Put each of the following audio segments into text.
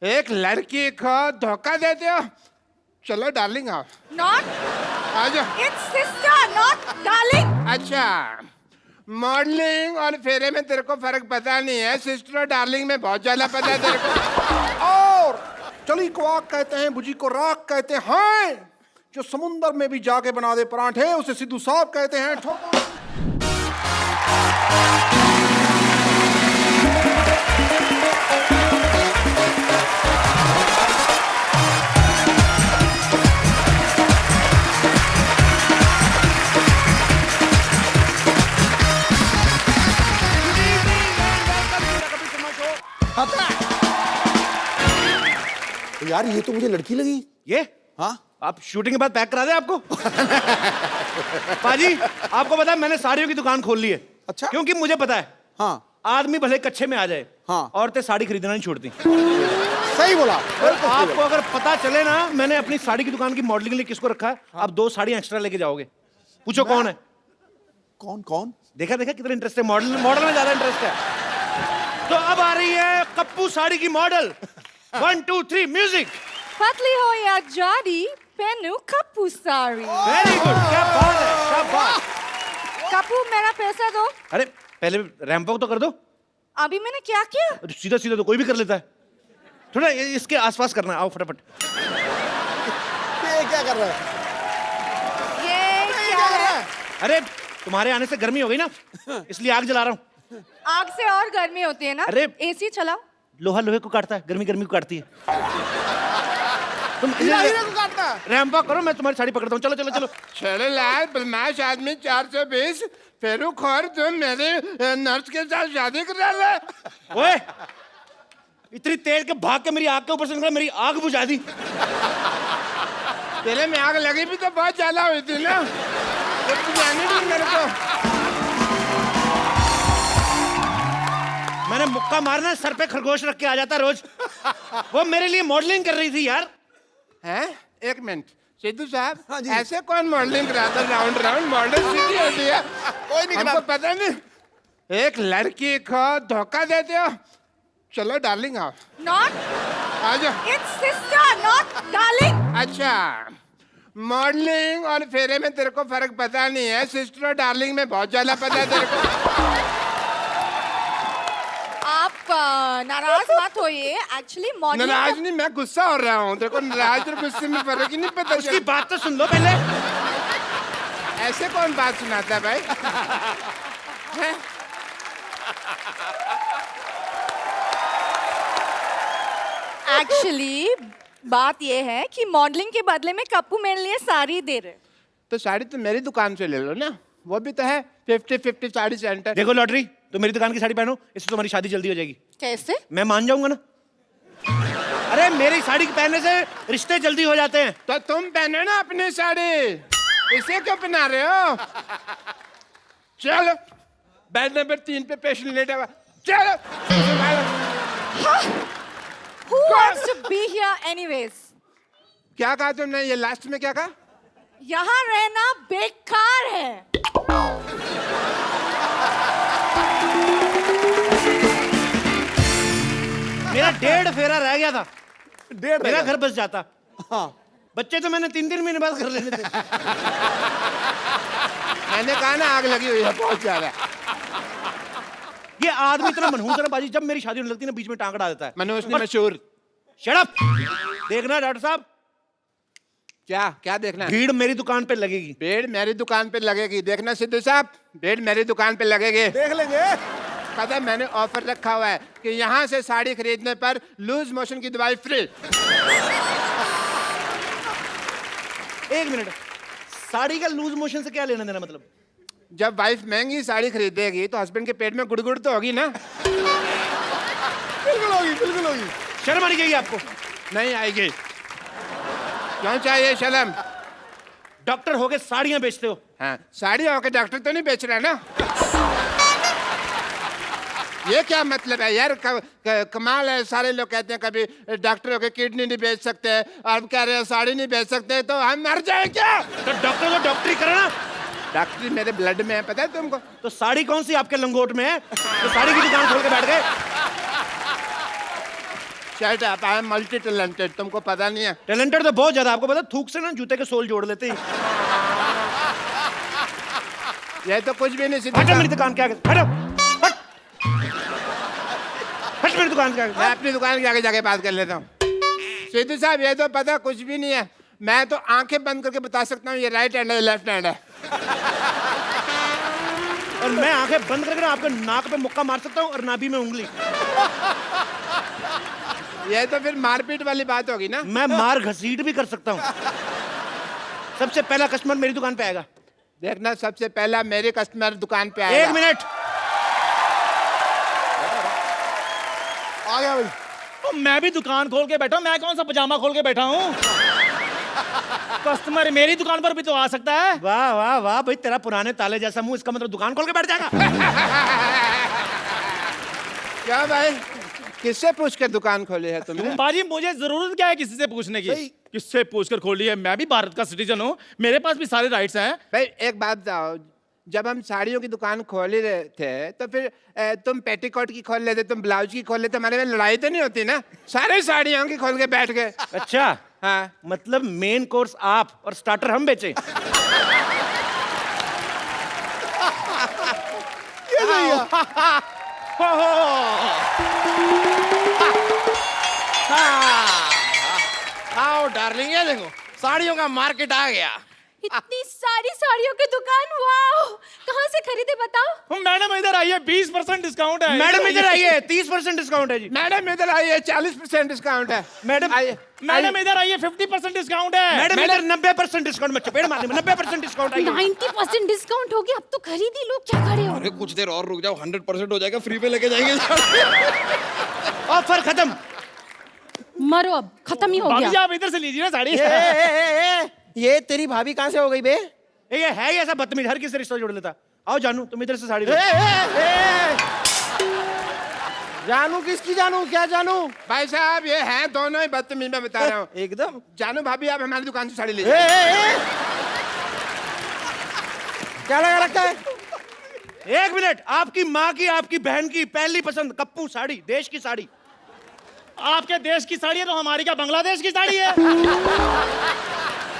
एक लड़की को धोखा देते हो। चलो डार्लिंग आओ। Not. आ जाओ। It's sister, not darling. अच्छा, मॉडलिंग और फेरे में तेरे को फर्क पता नहीं है, सिस्टर और डार्लिंग में बहुत ज्यादा पता है तेरे को। और चली को आग कहते हैं, बुझी को राख कहते हैं, जो समुंदर में भी जाके बना दे परांठे उसे सिद्धू साहब कहते हैं। ठोको। यार ये तो मुझे लड़की लगी। ये हाँ आप शूटिंग के बाद पैक करा दे आपको। पाजी आपको पता है मैंने साड़ियों की दुकान खोल ली है। अच्छा। क्योंकि मुझे पता है हाँ आदमी भले कच्चे में आ जाए, हाँ औरतें साड़ी खरीदना नहीं छोड़ती। सही बोला। आपको अगर पता चले ना मैंने अपनी साड़ी की दुकान की मॉडलिंग के लिए किसको रखा है, आप 2 साड़ी एक्स्ट्रा लेके जाओगे। पूछो कौन है। कौन कौन? देखा देखा कितना इंटरेस्ट है, मॉडल मॉडल में ज्यादा इंटरेस्ट है। तो अब आ रही है कप्पू साड़ी की मॉडल। 1 2 3 म्यूजिक। पतली हो या जाड़ी, पहनू कप्पू साड़ी। वेरी गुड, क्या बात है, क्या बात। कप्पू मेरा पैसा दो। अरे पहले रैंप वॉक तो कर दो। अभी मैंने क्या किया? सीधा सीधा तो कोई भी कर लेता है, थोड़ा इसके आसपास करना है। आओ फटाफट। ये क्या कर रहा है? ये क्या है? अरे तुम्हारे आने से गर्मी हो गई ना, इसलिए आग जला रहा हूँ। आग से और गर्मी होती है ना। अरे एसी चलाओ। लोहा लोहे को काटता है, गर्मी गर्मी को काटती है। तुम को काटता है। रैंप वॉक करो, मैं तुम्हारी साड़ी पकड़ता हूँ। चलो चलो चलो। चलो लाल बदमाश आदमी 420 फेरू खोर, तुम मेरे नर्स के साथ शादी करा ले। ओए इतनी तेज के भाग के मेरी आग के ऊपर से निकला, मेरी आग बुझा दी। तेरे में आग लगी भी तो बहुत ज्यादा हुई थी ना, तो जाने दी मेरे को। मैंने मुक्का मारना सर पे खरगोश रख के आ जाता रोज। वो मेरे लिए मॉडलिंग कर रही थी यार। हैं? एक मिनट सिद्धू साहब, हाँ जी। ऐसे कौन मॉडलिंग कराता है? राउंड राउंड मॉडल सीधी होती है। कोई नहीं हमको पता नहीं। एक लड़की को धोखा देते हो। चलो डार्लिंग आओ। Not. आ जाओ। It's sister, not darling. अच्छा, मॉडलिंग और फेरे में तेरे को फर्क पता नहीं है, सिस्टर और डार्लिंग में बहुत ज्यादा पता है तेरे को। आप नाराज मत होइए। एक्चुअली मॉडलिंग नाराज नहीं, मैं गुस्सा हो रहा हूँ। तेरे को नाराज और गुस्से में फर्क ही नहीं पता। उसकी बात तो सुन लो पहले। ऐसे कौन बात सुनाता है भाई? हैं? एक्चुअली बात ये है कि मॉडलिंग के बदले में कप्पू मेरे लिए साड़ी दे रहे। तो साड़ी तो मेरी दुकान से ले लो ना, वो भी तो है 50-50 साड़ी सेंटर। देखो लॉटरी, तो मेरी दुकान की साड़ी पहनो, इससे तुम्हारी शादी जल्दी हो जाएगी। कैसे? मैं मान जाऊंगा ना। अरे मेरी साड़ी के पहनने से रिश्ते जल्दी हो जाते हैं। तो तुम पहनो ना अपनी साड़ी, इसे क्यों पहना रहे हो? चलो बेड नंबर 3 पे पेशेंट लेटा हुआ। चलो। Who wants to be here anyways? क्या कहा तुमने? ये लास्ट में क्या कहा? यहाँ रहना बेकार है। मेरा 1.5 फेरा रह गया था, 1.5 मेरा घर बस जाता। हाँ बच्चे तो मैंने 3-3 महीने बाद कर लेने थे। मैंने कहा ना आग लगी हुई है बहुत ज्यादा। ये आदमी इतना मनहूस है ना बाजी, जब मेरी शादी होने लगती है ना बीच में टांग अड़ा देता है। मनोज ने मशहूर। Shut up. देखना डॉक्टर साहब, क्या क्या देखना है? भीड़ मेरी दुकान पे लगेगी। भीड़ मेरी दुकान पे लगेगी। देखना सिद्धू साहब, भीड़ मेरी दुकान पे लगेगी। देख लेंगे। पता है मैंने ऑफर रखा हुआ है कि यहाँ से साड़ी खरीदने पर लूज मोशन की दवाई फ्री। एक मिनट, साड़ी का लूज मोशन से क्या लेना देना? मतलब जब वाइफ महंगी साड़ी खरीदेगी तो हस्बैंड के पेट में गुड़गुड़ तो होगी ना। बिल्कुल होगी, बिल्कुल होगी। शर्म आनी चाहिए आपको। नहीं आएगी। क्यों चाहिए शर्म? डॉक्टर होके साड़ियां बेचते हो। हाँ, साड़ी होकर डॉक्टर तो नहीं बेच रहा ना। ये क्या मतलब है यार? कमाल है। सारे लोग कहते हैं कभी डॉक्टर होकर किडनी नहीं बेच सकते, और कह रहे हैं साड़ी नहीं बेच सकते, तो हम मर जाए क्या? तो डॉक्टर तो डॉक्टरी करना। डॉक्टरी मेरे ब्लड में है, पता है तुमको? तो साड़ी कौन सी आपके लंगोट में है तो साड़ी की दुकान खोल के बैठ गए? Shut up, I am multi talented, तुमको पता नहीं है? टैलेंटेड तो बहुत ज्यादा, आपको पता थूक से ना जूते के सोल जोड़ लेते हैं। ये तो कुछ भी नहीं। हटो मेरी दुकान के आगे, हटो, हट, हट मेरी दुकान के आगे। मैं अपनी दुकान के आगे जाके बात कर लेता हूँ। सिद्धू साहब ये तो पता कुछ भी नहीं है, मैं तो आंखें बंद करके बता सकता हूँ ये राइट हैंड है लेफ्ट हैंड है। और मैं आंखें बंद करके आपके नाक पे मुक्का मार सकता हूँ और नाभि में उंगली। ये तो फिर मारपीट वाली बात होगी ना। मैं मार घसीट भी कर सकता हूँ। सबसे पहला कस्टमर मेरी दुकान पे आएगा। देखना, सबसे पहला मेरे कस्टमर दुकान पे आएगा। 1 मिनट। आ गया भाई। तो मैं भी दुकान खोल के बैठा हूँ, मैं कौन सा पजामा खोल के बैठा हूँ? कस्टमर मेरी दुकान पर भी तो आ सकता है। वाह वाह वाह भाई, तेरा पुराने ताले जैसा मुंह, इसका मतलब दुकान खोल के बैठ जाएगा। क्या भाई, किससे पूछ कर दुकान खोली है तुमने? बाजी मुझे जरूरत क्या है किसी से पूछने की? किससे पूछकर खोली है? मैं भी भारत का सिटीजन हूँ, मेरे पास भी सारे राइट्स हैं। भाई एक बात बताओ, जब हम साड़ियों की दुकान खोल ही रहे थे तो फिर तुम पेटीकोट की खोल लेते, तुम ब्लाउज की खोल लेते, हमारे में लड़ाई तो नहीं होती ना? सारे साड़ियों की खोल के बैठ गए। अच्छा, हाँ, मतलब मेन कोर्स आप और स्टार्टर हम बेचे। ये सही है। आओ डार्लिंग, ये देखो साड़ियों का मार्केट आ गया। इतनी सारी साड़ियों की दुकान, वाओ! कहाँ से खरीदे बताओ? मैडम इधर आइए, 20% डिस्काउंट है। मैडम इधर आइए, 30% डिस्काउंट है जी। मैडम इधर आइए, 40% डिस्काउंट है। मैडम आइए। मैडम इधर आइए, 50% डिस्काउंट है। मैडम इधर 90% डिस्काउंट में चपेट मारने में 90% डिस्काउंट है। 90% डिस्काउंट हो गया, अब तो खरीद ही लो, क्या खड़े हो? अरे कुछ देर और रुक जाओ, 100% हो जाएगा, फ्री पे लेके जाएंगे। ऑफर खत्म। मरो, अब खत्म ही हो भाभी जी गया। आप इधर से लीजिए ना साड़ी। ये तेरी भाभी कहाँ से हो गई बे? ये है ही ऐसा बदतमीज, हर किसी से रिश्ता जोड़ लेता। आओ जानू, तुम इधर से साड़ी लो। जानू किसकी जानू, क्या जानू? भाई साहब ये हैं दोनों ही बदतमीज, मैं बता रहा हूँ। एकदम। जानू भाभी, आप हमारी दुकान से साड़ी लीजिए। क्या लगा रखा है? 1 मिनट, आपकी माँ की, आपकी बहन की पहली पसंद कप्पू साड़ी, देश की साड़ी। आपके देश की साड़ी है तो हमारी क्या बांग्लादेश की साड़ी है?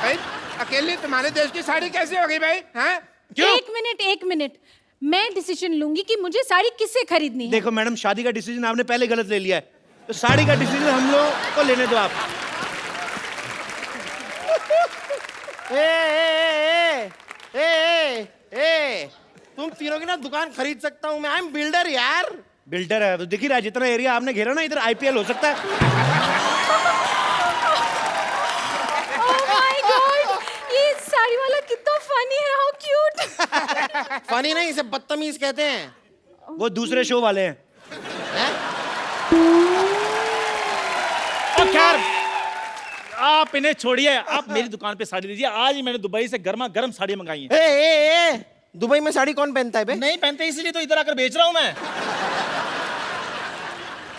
भाई अकेले तुम्हारे देश की साड़ी कैसे होगी भाई? हैं? एक मिनट, मैं डिसीजन लूंगी कि मुझे साड़ी किससे खरीदनी है। देखो मैडम, शादी का डिसीजन आपने पहले गलत ले लिया है, तो साड़ी का डिसीजन हम लोग को लेने दो आप। तुम तीनों की ना दुकान खरीद सकता हूँ मैं, आई एम बिल्डर यार। बिल्डर है तो दिख ही रहा है, जितना एरिया आपने घेरा ना, इधर आईपीएल हो सकता है। Oh my God! ये साड़ी वाला कितना फनी है, हाउ क्यूट। फनी नहीं, इसे बदतमीज कहते हैं। वो दूसरे शो वाले हैं। और खैर आप इन्हें छोड़िए, आप मेरी दुकान पे साड़ी लीजिए। आज ही मैंने दुबई से गर्मा गर्म साड़ी मंगाई है। दुबई में साड़ी कौन पहनता है बे? नहीं पहनते इसीलिए तो इधर आकर बेच रहा हूँ मैं।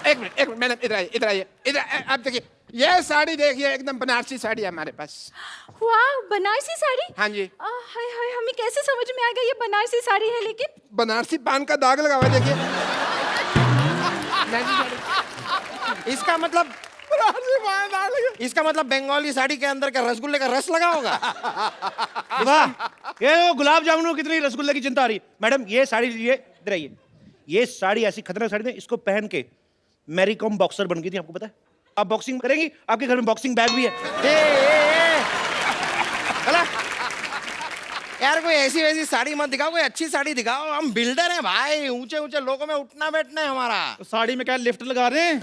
एक मिनट मैडम, इधर आइए, इधर आइए, इधर आप देखिए, ये साड़ी देखिए, एकदम बनारसी साड़ी है हमारे पास। वाह, बनारसी साड़ी? हाँ जी। हाय हाय, हमें कैसे समझ में आ गया ये बनारसी साड़ी है? लेकिन बनारसी पान का दाग लगा हुआ है, देखिए। इसका मतलब बंगाली साड़ी के अंदर का रसगुल्ले का रस लगा होगा। वाह, ये वो गुलाब जामुन कितनी रसगुल्ले की चिंता आ रही है। मैडम ये साड़ी लीजिए, इधर आइए। ये साड़ी ऐसी खतरनाक साड़ी है, इसको पहन के मैरी कॉम बॉक्सर बन गई थी, आपको पता है? आप बॉक्सिंग करेंगी, आपके घर में बॉक्सिंग बैग भी है। चला यार, कोई ऐसी वैसी साड़ी मत दिखाओ, कोई अच्छी साड़ी दिखाओ। हम बिल्डर हैं भाई, ऊंचे ऊंचे लोगों में उठना बैठना है हमारा। तो साड़ी में क्या लिफ्ट लगा रहे हैं?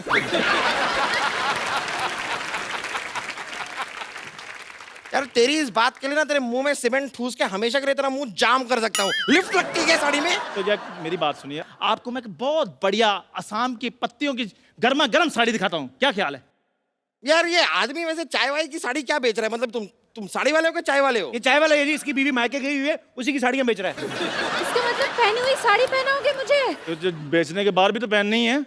यार तेरी इस बात के लिए ना तेरे मुंह में सीमेंट ठूस के हमेशा के लिए तेरा मुंह जाम कर सकता हूँ। लिफ्ट लगती है साड़ी में? तो जब मेरी बात सुनिए, आपको मैं एक बहुत बढ़िया असम की पत्तियों की गर्मा गर्म साड़ी दिखाता हूँ, क्या ख्याल है? यार ये आदमी वैसे चाय वाय की साड़ी क्या बेच रहा है? मतलब तुम साड़ी वाले हो कि चाय वाले हो? ये चाय वाला है जी, इसकी बीवी मायके गई हुई है, उसी की साड़ियां बेच रहा है। इसका मतलब पहनी हुई साड़ी पहनाओगे मुझे? तो जो बेचने के बाद भी तो पहननी है।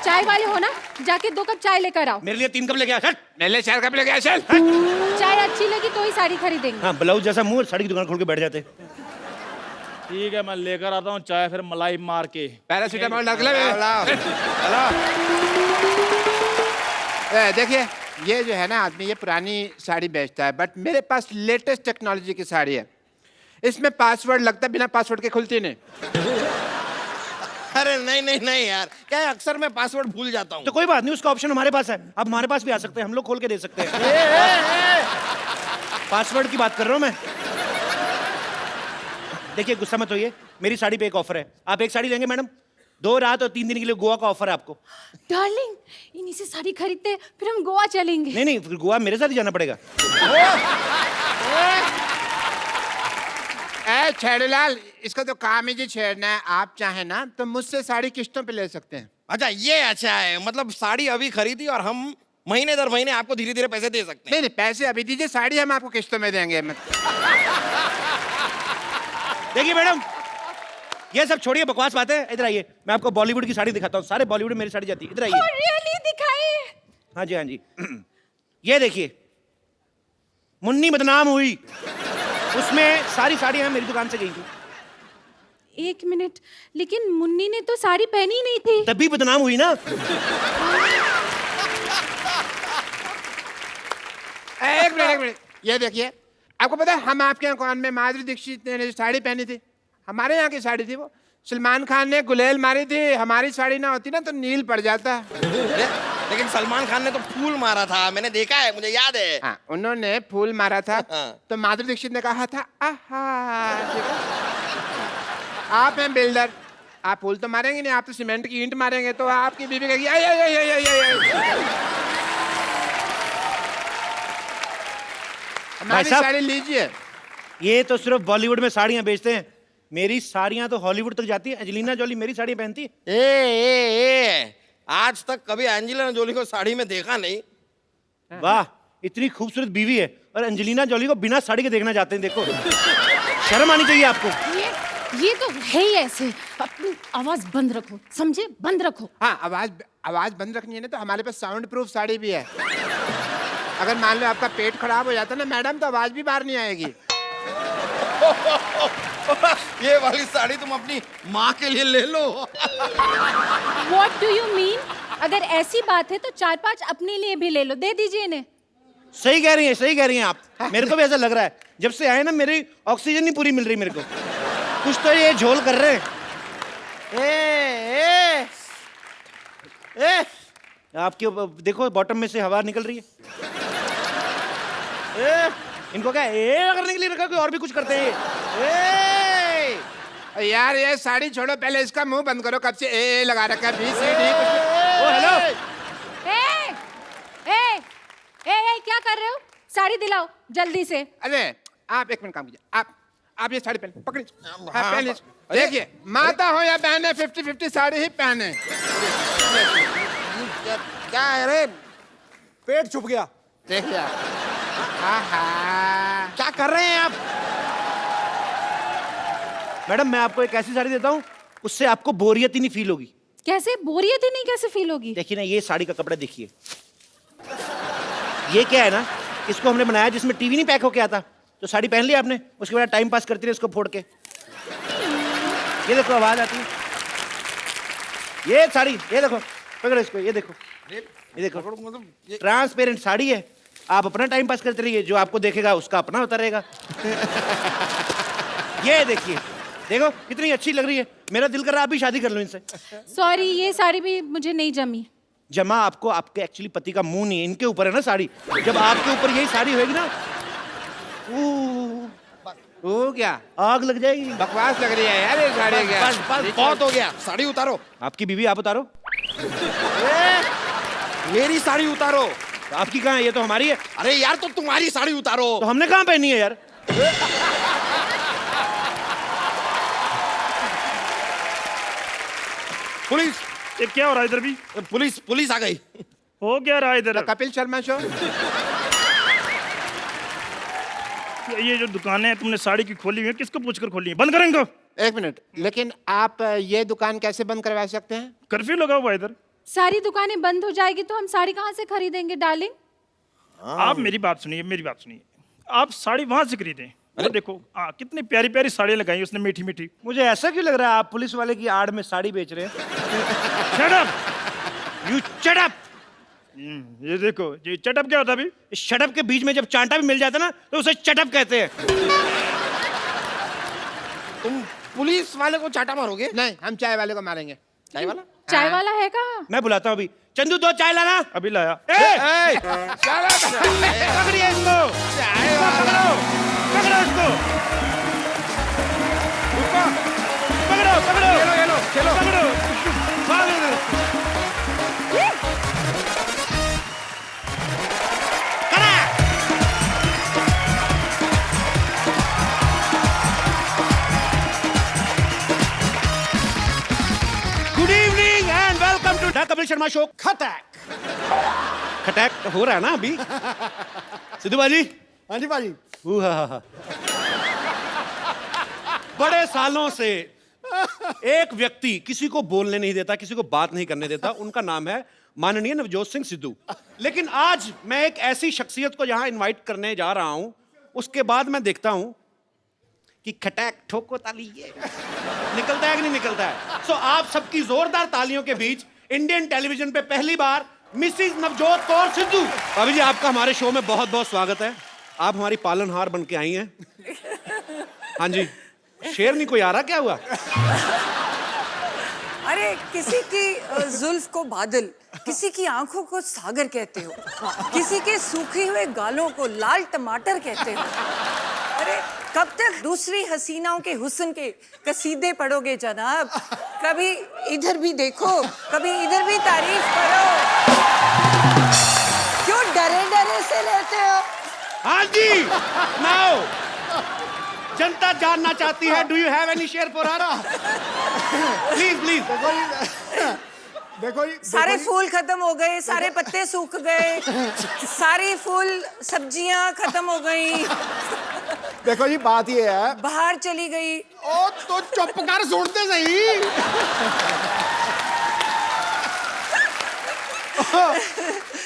चाय वाले हो ना, जाके 2 कप चाय लेकर आओ। मेरे लिए 3 कप लेके आ। चल। मेरे लिए 4 कप लेके आ, चल। चाय अच्छी लगी तो ही साड़ी खरीदेंगे। हाँ, ब्लाउज जैसा मुंह, साड़ी की दुकान खोल के बैठ जाते। ठीक है, मैं लेकर आता हूँ चाय, फिर मलाई मार के। पैरासीटामोल रख ले। लाओ, देखिए, ये जो है ना आदमी, ये पुरानी साड़ी बेचता है, बट मेरे पास लेटेस्ट टेक्नोलॉजी की साड़ी है। इसमें पासवर्ड लगता है, बिना पासवर्ड के खुलती नहीं। अरे नहीं नहीं नहीं यार, क्या है, अक्सर मैं पासवर्ड भूल जाता हूँ। तो कोई बात नहीं, उसका ऑप्शन हमारे पास है। अब हमारे पास भी आ सकते हैं, हम लोग खोल के दे सकते हैं। पासवर्ड की बात कर रहा हूँ मैं। देखिए, गुस्सा मत होइए, मेरी साड़ी पे एक ऑफर है। आप एक साड़ी लेंगे मैडम, 2 रात और 3 दिन के लिए गोवा का ऑफर है आपको। डार्लिंग, इन्हीं से साड़ी खरीदते फिर हम गोवा चलेंगे। नहीं नहीं, फिर गोवा मेरे साथ ही जाना पड़ेगा। ए छेड़ूलाल, इसका तो काम ही जी छेड़ना है। आप चाहे ना तो मुझसे साड़ी किस्तों पे ले सकते हैं। अच्छा, ये अच्छा है, मतलब साड़ी अभी खरीदी और हम महीने दर महीने आपको धीरे धीरे पैसे दे सकते हैं। नहीं नहीं, पैसे अभी दीजिए, साड़ी हम आपको किस्तों में देंगे। देखिए मैडम, ये सब छोड़िए, बकवास बातें। इधर आइए, मैं आपको बॉलीवुड की साड़ी दिखाता हूँ। सारे बॉलीवुड में मेरी साड़ी जाती है। इधर आइए। रियली दिखाइए। हाँ जी, हाँ जी। ये देखिए, मुन्नी बदनाम हुई, उसमें सारी साड़ियां मेरी दुकान से गई थी। 1 मिनट, लेकिन मुन्नी ने तो साड़ी पहनी ही नहीं थी। तभी बदनाम हुई ना। एक मिनट, ये देखिए, आपको पता है हम आपके यहाँ कौन में माधुरी दीक्षित ने जो साड़ी पहनी थी, हमारे यहाँ की साड़ी थी वो। सलमान खान ने गुलेल मारी थी, हमारी साड़ी ना होती ना तो नील पड़ जाता। लेकिन सलमान खान ने तो फूल मारा था, मैंने देखा है, मुझे याद है। हाँ, उन्होंने फूल मारा था हाँ। तो माधुरी दीक्षित ने कहा था आहा। ठीक है? आप हैं बिल्डर, आप फूल तो मारेंगे नहीं, आप तो सीमेंट की ईंट मारेंगे, तो आपकी बीवी कहेगी आई आई आई आई आई आई। हमारी साहब। साड़ी लीजिए। ये तो सिर्फ बॉलीवुड में साड़ियां बेचते हैं, मेरी साड़ियां तो हॉलीवुड तक जाती है। एंजेलिना जोली मेरी साड़ी पहनती है। ए, आज तक कभी एंजेलिना जोली को साड़ी में देखा नहीं। वाह, इतनी खूबसूरत बीवी है और एंजेलिना जोली को बिना साड़ी के देखना चाहते हैं। देखो, शर्म आनी चाहिए आपको। ये तो है ही ऐसे। अपनी आवाज बंद रखो, समझे? बंद रखो। हाँ, आवाज बंद रखनी है ना, तो हमारे पास साउंड प्रूफ साड़ी भी है। अगर मान लो आपका पेट खराब हो जाता ना मैडम, तो आवाज भी बाहर नहीं आएगी। ये वाली साड़ी तुम अपनी माँ के लिए ले लो। What do you mean? अगर ऐसी बात है तो 4-5 अपने लिए भी ले लो, दे दीजिए इन्हें। सही कह रही हैं, सही कह रही हैं आप। मेरे को भी ऐसा लग रहा है, जब से आए ना मेरी ऑक्सीजन नहीं पूरी मिल रही मेरे को। कुछ तो ये झोल कर रहे हैं। आपके देखो, बॉटम में से हवा निकल रही है। इनको क्या करने के लिए रखा, कोई और भी कुछ करते हैं। यार ये साड़ी छोड़ो, पहले इसका मुंह बंद करो। कब से ए लगा रखा है, B C D O hello, ए, क्या कर रहे हो? साड़ी दिलाओ जल्दी से। अरे आप एक मिनट काम कीजिए, आप ये साड़ी पहन पकड़िए। हाँ, पहन लीजिए। देखिए, माता हो या बहने, 50-50 साड़ी ही पहने। क्या है रे, पेट छुप गया। देखिए आहा। क्या कर रहे हैं आप? मैडम मैं आपको एक ऐसी साड़ी देता हूँ, उससे आपको बोरियत ही नहीं फील होगी। कैसे बोरियत ही नहीं कैसे फील होगी? देखिए ना, ये साड़ी का कपड़ा देखिए। ये क्या है ना, इसको हमने बनाया जिसमें टीवी नहीं पैक होके आता। तो साड़ी पहन ली आपने, उसके बाद टाइम पास करती रही इसको फोड़ के। ये देखो आवाज आती है। ये साड़ी, ये देखो, पकड़ो इसको, ये देखो, ये देखो, ट्रांसपेरेंट साड़ी है। आप अपना टाइम पास करते रहिए, जो आपको देखेगा उसका अपना होता रहेगा। ये देखिए, देखो कितनी अच्छी लग रही है। मेरा दिल कर रहा है आप भी शादी कर लो इनसे। सॉरी, ये साड़ी भी मुझे नहीं जमी। जमा आपको आपके एक्चुअली पति का मुंह नहीं है, इनके ऊपर है ना साड़ी। जब आपके ऊपर यही साड़ी होगी ना, वो क्या आग लग जाएगी। बकवास लग रही है यार ये साड़ी। क्या बस बस बहुत हो गया, साड़ी उतारो। आपकी बीवी आप उतारो। मेरी साड़ी उतारो। तो आपकी कहाँ है? ये तो हमारी है। अरे यार, तो तुम्हारी साड़ी उतारो। तो हमने कहाँ पहनी है यार? पुलिस, ये क्या हो रहा है इधर भी? पुलिस आ गई। हो क्या रहा है इधर? कपिल शर्मा शो। ये जो दुकानें हैं तुमने साड़ी की खोली हुई है, किसको पूछकर खोली है? बंद करें इनको। एक मिनट, लेकिन आप ये दुकान कैसे बंद करवा सकते हैं? कर्फ्यू लगा हुआ है इधर। सारी दुकानें बंद हो जाएगी तो हम साड़ी कहाँ से खरीदेंगे डार्लिंग? आप मेरी बात सुनिए, मेरी बात सुनिए। आप साड़ी वहां से खरीदें, अरे देखो कितनी प्यारी प्यारी साड़ियाँ लगाई उसने, मीठी मीठी। मुझे ऐसा क्यों लग रहा है आप पुलिस वाले की आड़ में साड़ी बेच रहे हैं? Shut up! You shut up! ये देखो, ये चटअप क्या होता है अभी? इस शटअप के बीच में जब चांटा भी मिल जाता है ना तो उसे चटअप कहते हैं। तुम पुलिस वाले को चाटा मारोगे? नहीं, हम चाय वाले को मारेंगे। चाय वाला? चाय वाला है कहाँ? मैं बुलाता हूँ अभी। चंदू 2 चाय लाना। अभी लाया। पकड़िए इसको, पकड़ो इसको, पकड़ो पकड़ो, चलो पकड़ो, भागो इधर। खड़ा। Good evening and welcome to the Kapil Sharma show. खटैक हो रहा है ना अभी? सिद्धू बाजी। हाँ जी भाजी। बड़े सालों से एक व्यक्ति किसी को बोलने नहीं देता, किसी को बात नहीं करने देता, उनका नाम है माननीय नवजोत सिंह सिद्धू। लेकिन आज मैं एक ऐसी शख्सियत को यहां इनवाइट करने जा रहा हूं, उसके बाद मैं देखता हूं कि खटैक ठोको ताली ये निकलता है कि नहीं निकलता है। सो आप सबकी जोरदार तालियों के बीच इंडियन टेलीविजन पे पहली बार मिसिज नवजोत कौर सिद्धू। भाभी जी, आपका हमारे शो में बहुत बहुत स्वागत है। आप हमारी पालनहार बन के आई हैं। हाँ जी, शेर नहीं कोई आ रहा, क्या हुआ? अरे किसी की जुल्फ को बादल, किसी की आंखों को सागर कहते हो, किसी के सूखे हुए गालों को लाल टमाटर कहते हो। अरे कब तक दूसरी हसीनाओं के हुस्न के कसीदे पढ़ोगे जनाब? कभी इधर भी देखो, कभी इधर भी तारीफ करो। क्यों डरे डरे से रहते हो? हाँ जी, नाउ जनता जानना चाहती है, do you have any share for us? Please please. देखो जी, सारे फूल खत्म हो गए, सारे पत्ते सूख गए, सारी फूल सब्जियां खत्म हो गई, देखो जी बात ये है। बाहर चली गई। ओ तो चुप कर, सुनते सही।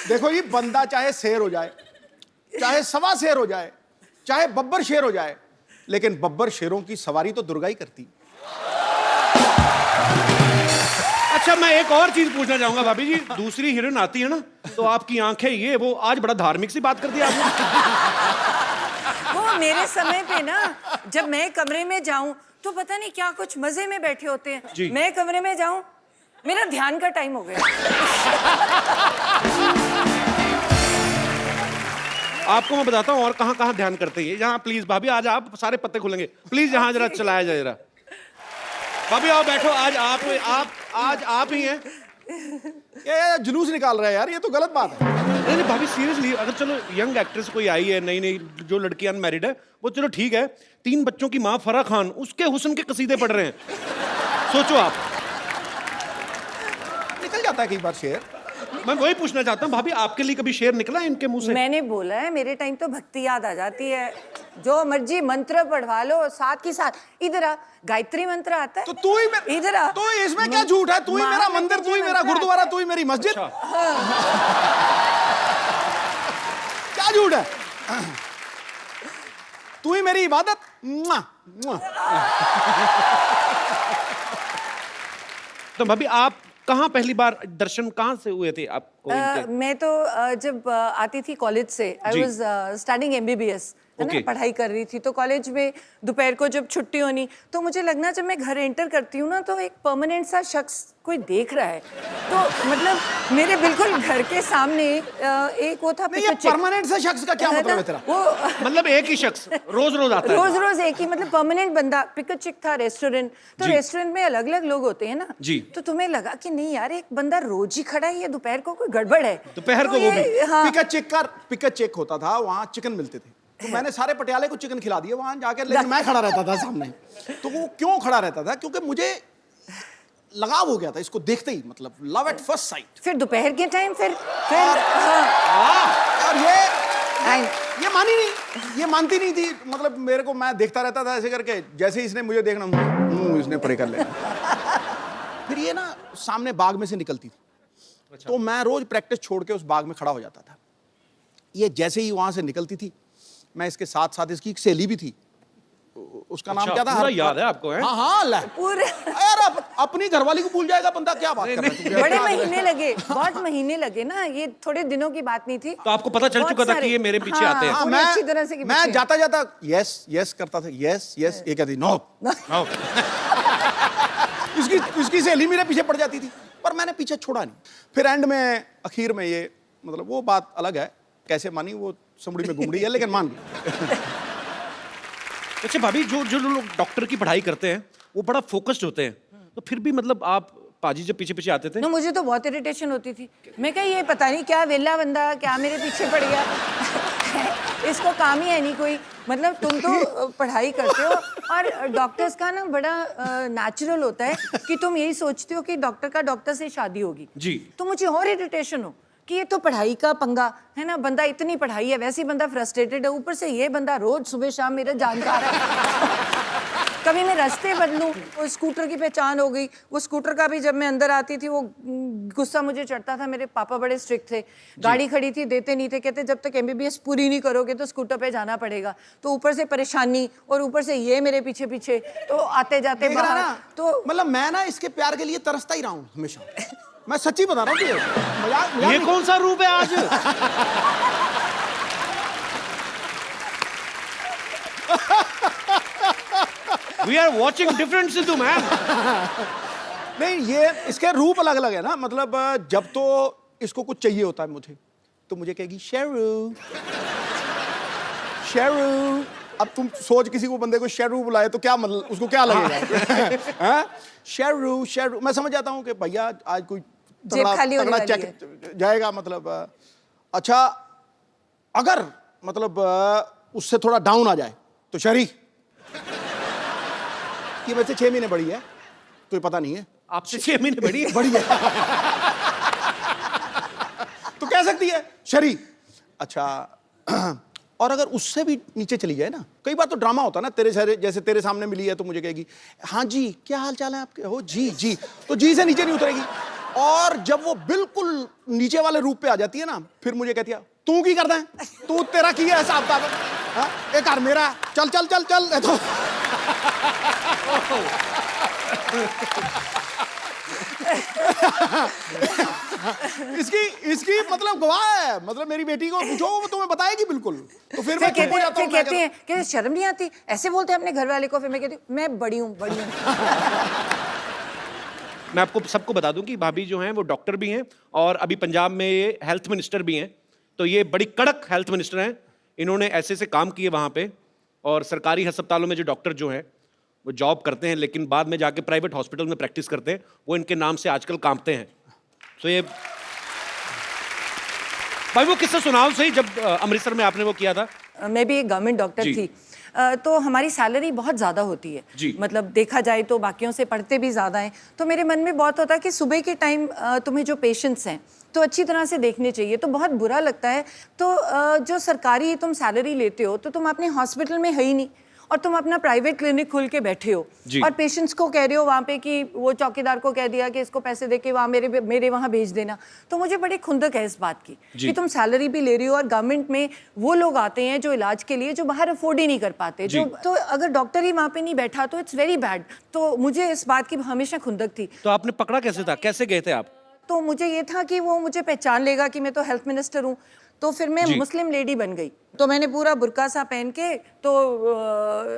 देखो जी, बंदा चाहे शेर हो जाए, चाहे सवा शेर हो जाए, चाहे बब्बर शेर हो जाए, लेकिन बब्बर शेरों की सवारी तो दुर्गा ही करती। अच्छा, मैं एक और चीज पूछना चाहूंगा भाभी जी। दूसरी हीरोइन आती है ना तो आपकी आंखें ये वो, आज बड़ा धार्मिक सी बात कर दी आपने। वो मेरे समय पे ना, जब मैं कमरे में जाऊं तो पता नहीं क्या कुछ मजे में बैठे होते हैं। जी। मैं कमरे में जाऊं, मेरा ध्यान का टाइम हो गया। आपको मैं बताता हूँ और कहाँ कहाँ ध्यान करते हैं। यहाँ प्लीज भाभी, आज आप सारे पत्ते खुलेंगे, प्लीज यहाँ जरा चलाया जाए जरा। भाभी आओ बैठो, आज आप ही हैं। ये जुलूस निकाल रहा है यार, ये तो गलत बात है। नहीं नहीं भाभी, सीरियसली, अगर चलो यंग एक्ट्रेस कोई आई है, नई नई जो लड़की अनमैरिड है, वो चलो ठीक है। 3 बच्चों की माँ फराह खान, उसके हुस्न के कसीदे पढ़ रहे हैं। सोचो आप, निकल जाता है कई बार शेर। मैं वही पूछना चाहता हूँ भाभी, आपके लिए कभी शेर निकला है इनके मुंह से? मैंने बोला है, मेरे टाइम तो भक्ति याद आ जाती है। जो मर्जी मंत्र पढ़वा लो, साथ ही साथ इधर आ, गायत्री मंत्र आता है। तो तू ही इधर आ। तो इसमें क्या झूठ है? तू ही मेरा मंदिर, तू ही मेरा गुरुद्वारा, तू ही मेरी मस्जिद। क्या झूठ है? तू ही मेरी इबादत। मुआ, मुआ। तो भाभी, आप कहाँ पहली बार दर्शन कहाँ से हुए थे आपको इनके? मैं तो जब आती थी कॉलेज से, आई वाज स्टडीइंग एमबीबीएस, है ना, पढ़ाई कर रही थी। तो कॉलेज में दोपहर को जब छुट्टी होनी तो मुझे लगना, जब मैं घर एंटर करती हूँ ना तो एक परमानेंट सा शख्स कोई देख रहा है। तो मतलब मेरे बिल्कुल घर के सामने एक वो था। ये परमानेंट से शख्स का क्या मतलब है तेरा? वो मतलब एक ही शख्स रोज रोज आता है? रोज रोज एक ही, मतलब परमानेंट बंदा। पिक चिक था रेस्टोरेंट, तो रेस्टोरेंट में अलग अलग लोग होते हैं ना जी। तो तुम्हें लगा कि नहीं यार, एक बंदा रोज ही खड़ा है, ये दोपहर को कोई गड़बड़ है। दोपहर को तो वो भी? ये- हाँ। पिक चेक होता था, वहाँ चिकन मिलते थे, तो मैंने सारे पटियाले को चिकन खिला दिया वहां जाकर, लेकिन मैं खड़ा रहता था सामने। तो वो क्यों खड़ा रहता था? क्योंकि मुझे लगाव हो गया था इसको देखते ही, मतलब लव एट फर्स्ट साइट। फिर दोपहर के टाइम फिर हाँ। और ये मानी नहीं, ये मानती नहीं थी। मतलब मेरे को, मैं देखता रहता था ऐसे करके, जैसे ही इसने मुझे देखना, इसने परे कर लिया। फिर ये ना सामने बाग में से निकलती थी। अच्छा। तो मैं रोज प्रैक्टिस छोड़ के उस बाग में खड़ा हो जाता था। ये जैसे ही वहां से निकलती थी, मैं इसके साथ साथ, इसकी एक सहेली भी थी, उसका नाम अच्छा, क्या था? पूरा याद है आपको, है? हाँ हाँ, ले पूरे यार अपनी घरवाली को भूल जाएगा बंदा, क्या बात कर रहा है तू? बड़े महीने लगे, बहुत महीने लगे ना, ये थोड़े दिनों की बात नहीं थी। तो आपको पता चल बहुत चुका था सारे- कि ये मेरे पीछे हाँ, आते हैं। हाँ, पूरी अच्छी तरह से कि मैं पीछे। जाता जाता यस यस करता था, यस यस, ये कहती नो। हाँ। इसकी सहेली मेरे पीछे पड़ जाती थी, पर मैंने पीछे छोड़ा नहीं। फिर एंड में आखिर में ये मतलब वो बात अलग है, कैसे मानी वो सुमड़ी में घुमड़ी है, लेकिन मान गई। अच्छा भाभी, जो जो लोग डॉक्टर की पढ़ाई करते हैं वो बड़ा फोकस्ड होते हैं, तो फिर भी मतलब आप पाजी जब पीछे पीछे आते थे? ना मुझे तो बहुत इरिटेशन होती थी। मैं कहा ये पता नहीं क्या वेला बंदा क्या मेरे पीछे पड़ गया। इसको काम ही है नहीं कोई। मतलब तुम तो पढ़ाई करते हो और डॉक्टर्स का ना बड़ा नेचुरल होता है कि तुम यही सोचते हो कि डॉक्टर का डॉक्टर से शादी होगी जी। तो मुझे और इरिटेशन हो कि ये तो पढ़ाई का पंगा है ना, बंदा इतनी पढ़ाई है वैसे ही बंदा फ्रस्ट्रेटेड है, ऊपर से ये बंदा रोज सुबह शाम मेरा जानकार है। कभी मैं रास्ते बदलूं, वो स्कूटर की पहचान हो गई। वो स्कूटर का भी जब मैं अंदर आती थी वो गुस्सा मुझे चढ़ता था। मेरे पापा बड़े स्ट्रिक्ट थे, गाड़ी खड़ी थी देते नहीं थे, कहते जब तक MBBS पूरी नहीं करोगे तो स्कूटर पे जाना पड़ेगा। तो ऊपर से परेशानी और ऊपर से ये मेरे पीछे पीछे, तो आते जाते देख रहा बाहर ना, तो मतलब मैं ना इसके प्यार के लिए तरसता ही रहा हूँ हमेशा। मैं सच्ची बता रहा हूँ, मजाक ये नहीं। कौन सा रूप है आज? We are watching different Sidhu, man. नहीं, ये इसके रूप अलग अलग है ना। मतलब जब तो इसको कुछ चाहिए होता है मुझे, तो मुझे कहेगी शेरू शेरू। अब तुम सोच किसी को बंदे को शेरू बुलाए तो क्या मतलब उसको क्या लगेगा? हाँ? शेरू शेरू, मैं समझ जाता हूँ कि भैया आज कोई जेब खाली होने वाली चेक जाएगा। मतलब अच्छा, अगर मतलब उससे थोड़ा डाउन आ जाए तो शरी, ये वैसे 6 महीने बड़ी है तो ये पता नहीं है, आपसे 6 महीने बड़ी है? बड़ी है तो कह सकती है शरी। अच्छा, और अगर उससे भी नीचे चली जाए ना, कई बार तो ड्रामा होता है ना, तेरे सारे जैसे तेरे सामने मिली है तो मुझे कहेगी हाँ जी क्या हाल चाल है आपके, हो जी जी, तो जी से नीचे नहीं उतरेगी। और जब वो बिल्कुल नीचे वाले रूप पे आ जाती है ना, फिर मुझे कहती है तू की करता है, तू तेरा की है हिसाब किताब, हाँ एक कार मेरा, चल चल चल चल। तो इसकी मतलब गवाह है। मतलब मेरी बेटी को पूछो वो तुम्हें बताएगी बिल्कुल। तो फिर मैं चुप हो जाता हूं। कहते हैं कि शर्म नहीं आती, ऐसे बोलते हैं अपने घर वाले को। फिर मैं कहती हूँ मैं बड़ी हूँ बड़ी हूँ। मैं आपको सबको बता दूं कि भाभी जो हैं वो डॉक्टर भी हैं और अभी पंजाब में ये हेल्थ मिनिस्टर भी हैं। तो ये बड़ी कड़क हेल्थ मिनिस्टर हैं। इन्होंने ऐसे ऐसे काम किए वहाँ पे, और सरकारी अस्पतालों में जो डॉक्टर जो हैं वो जॉब करते हैं लेकिन बाद में जाके प्राइवेट हॉस्पिटल में प्रैक्टिस करते हैं, वो इनके नाम से आजकल कांपते हैं। तो ये भाई वो किस्सा सुनाओ सही, जब अमृतसर में आपने वो किया था। मैं भी एक गवर्नमेंट डॉक्टर जी। थी। तो हमारी सैलरी बहुत ज़्यादा होती है जी। मतलब देखा जाए तो बाकियों से पढ़ते भी ज़्यादा हैं। तो मेरे मन में बहुत होता है कि सुबह के टाइम तुम्हें जो पेशेंट्स हैं तो अच्छी तरह से देखने चाहिए। तो बहुत बुरा लगता है। तो जो सरकारी तुम सैलरी लेते हो तो तुम अपने हॉस्पिटल में है ही नहीं और तुम अपना प्राइवेट क्लिनिक खोल के बैठे हो और पेशेंट्स को कह रहे हो वहाँ पे कि वो चौकीदार को कह दिया कि इसको पैसे दे के वहाँ मेरे वहाँ भेज देना। तो मुझे बड़ी खुंदक है इस बात की कि तुम सैलरी भी ले रही हो और गवर्नमेंट में वो लोग आते हैं जो इलाज के लिए जो बाहर अफोर्ड ही नहीं कर पाते। तो अगर डॉक्टर ही वहाँ पे नहीं बैठा तो इट्स वेरी बैड। तो मुझे इस बात की हमेशा खुंदक थी। तो आपने पकड़ा कैसे था, कैसे गए थे आप? तो मुझे ये था कि वो मुझे पहचान लेगा कि मैं तो हेल्थ मिनिस्टर हूँ। तो फिर मैं मुस्लिम लेडी बन गई। तो मैंने पूरा बुर्का सा पहन के तो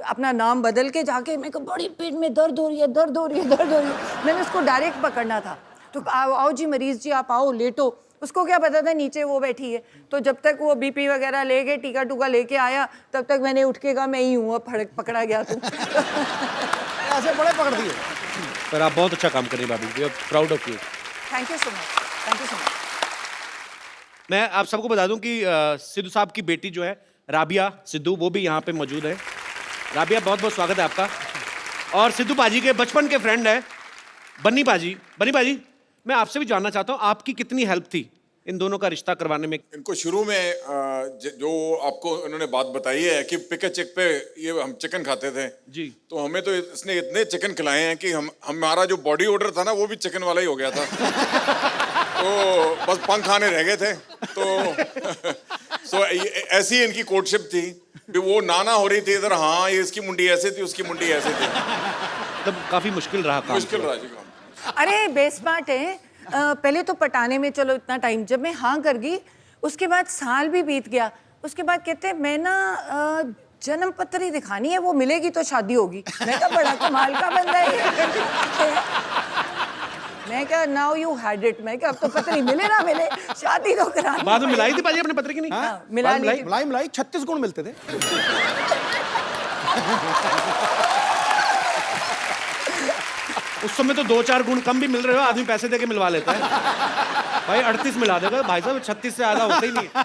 अपना नाम बदल के जाके मैं बड़ी पेट में दर्द हो रही है दर्द हो रही है दर्द हो रही है। मैंने उसको डायरेक्ट पकड़ना था। तो आओ जी मरीज जी आप आओ लेटो। उसको क्या पता था नीचे वो बैठी है। तो जब तक वो BP वगैरह लेके टीका टूका लेके आया तब तक मैंने उठ के कहा मैं ही हूँ, पकड़ा गया तू। ऐसे बड़े पकड़ दिए। पर आप बहुत अच्छा काम कर रही हैं भाभी, we are proud of you. Thank you so much, thank you so much. मैं आप सबको बता दूं कि सिद्धू साहब की बेटी जो है राबिया सिद्धू, वो भी यहाँ पे मौजूद है। राबिया बहुत बहुत स्वागत है आपका। और सिद्धू पाजी के बचपन के फ्रेंड है बन्नी पाजी। बन्नी पाजी, मैं आपसे भी जानना चाहता हूँ आपकी कितनी हेल्प थी इन दोनों का रिश्ता करवाने में? इनको शुरू में जो आपको उन्होंने बात बताई है कि पिक चेक पे ये हम चिकन खाते थे जी। तो हमें तो इसने इतने चिकन खिलाए हैं कि हमारा जो बॉडी ऑर्डर था ना वो भी चिकन वाला ही हो गया था। तो बस पंख आने रह गए थे। तो ऐसी इनकी कोर्टशिप थी। भी वो नाना हो रही थी इधर, हाँ ये इसकी मुंडी ऐसे थी, उसकी मुंडी ऐसे थी। तब काफी मुश्किल रहा काम। मुश्किल रहा जी काम। अरे बेस्मार्ट है। पहले तो पटाने में चलो इतना टाइम, जब मैं हाँ कर गई उसके बाद साल भी बीत गया। उसके बाद कहते मैं ना जन्म पत्र ही दिखानी है, वो मिलेगी तो शादी होगी। मैं कहा बड़ा कमाल का बंदा है ये। मैं कहा नाउ यू हैड इट। मैं कहा अब तो पत्र ही मिले ना मिले, शादी तो करा। बाद में मिलाई थी पाजी अपने पत्र की नहीं? हाँ, मिला ली। मलाई 36 गुण मिलते थे। उस समय तो 2-4 गुण कम भी मिल रहे हो, आदमी पैसे देके मिलवा लेता है। भाई 38 मिला देगा भाई साहब, 36 से ज्यादा होता ही नहीं है।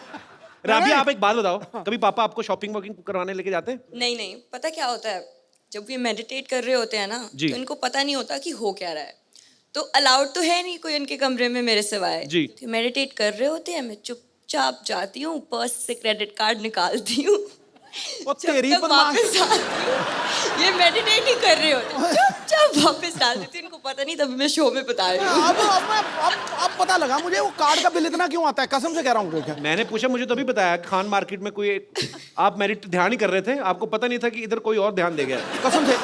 राबिया आप एक बात बताओ, कभी पापा आपको शॉपिंग वॉकिंग करवाने लेके जाते हैं? नहीं नहीं, पता क्या होता है, जब ये मेडिटेट कर रहे होते हैं ना, जी। तो इनको पता नहीं होता कि हो क्या रहा है। तो अलाउड तो है नहीं कोई उनके कमरे में मेरे सिवाय। जी। तो मेडिटेट कर रहे होते हैं, मैं चुपचाप जाती हूँ, पर्स से क्रेडिट कार्ड निकालती हूँ, वो जब तेरी तक बदमाश। वापस आती हूँ, ये मेडिटेट ही कर रहे होते, चुपचाप वापस डाल देती हूँ। इनको पता नहीं, तभी मैं शो में बता रही हूँ। अब पता लगा मुझे वो कार्ड का बिल इतना क्यों आता है, कसम से कह रहा हूँ। मैंने पूछा, मुझे तभी बताया खान मार्केट में कोई आप मेरिट ध्यान ही कर रहे थे, आपको पता नहीं था कि इधर कोई और ध्यान दे गया। कसम से।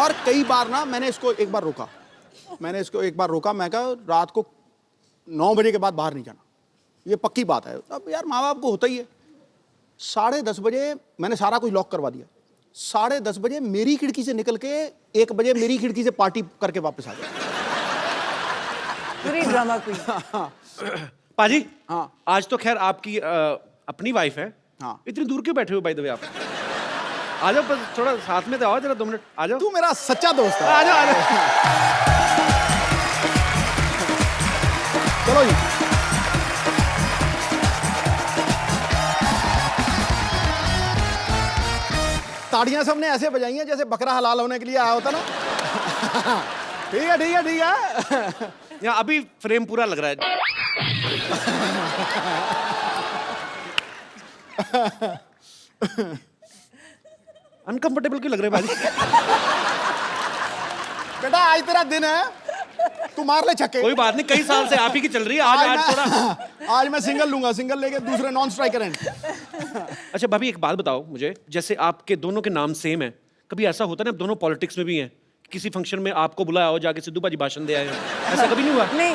और कई बार ना मैंने इसको एक बार रोका, मैं कहा रात को 9 बजे के बाद बाहर नहीं जाना, ये पक्की बात है। अब यार माँ बाप को होता ही है। 10:30 बजे मैंने सारा कुछ लॉक करवा दिया। 10:30 बजे मेरी खिड़की से निकल के 1 बजे मेरी खिड़की से पार्टी करके वापस आ गया। पूरी ड्रामा क्वीन। पाजी हाँ। आज तो खैर आपकी अपनी वाइफ है। हाँ। इतनी दूर क्यों बैठे हो बाय द वे आप? आ जाओ बस थोड़ा साथ में तो आओ, जरा 2 मिनट आ जाओ। तू मेरा सच्चा दोस्त है। आ जाओ आ जाओ। चलो जी। ताड़ियां सबने ऐसे बजाई हैं जैसे बकरा हलाल होने के लिए आया होता ना। ठीक है ठीक है ठीक है। यहाँ अभी फ्रेम पूरा लग रहा है। अनकंफर्टेबल क्यों लग रहे हैं भाजी? बेटा आज तेरा दिन है, तू मार ले छक्के। कोई बात नहीं, कई साल से आप ही की चल रही है। आज थोड़ा आज मैं सिंगल लूंगा, सिंगल लेके दूसरे नॉन स्ट्राइकर एंड। अच्छा भाभी एक बात बताओ मुझे, जैसे आपके दोनों के नाम सेम है, कभी ऐसा होता है ना, आप दोनों पॉलिटिक्स में भी हैं, किसी फंक्शन में आपको बुलाया हो, जाके सिद्धू बाजी भाषण दे आए हो, ऐसा कभी नहीं हुआ? नहीं,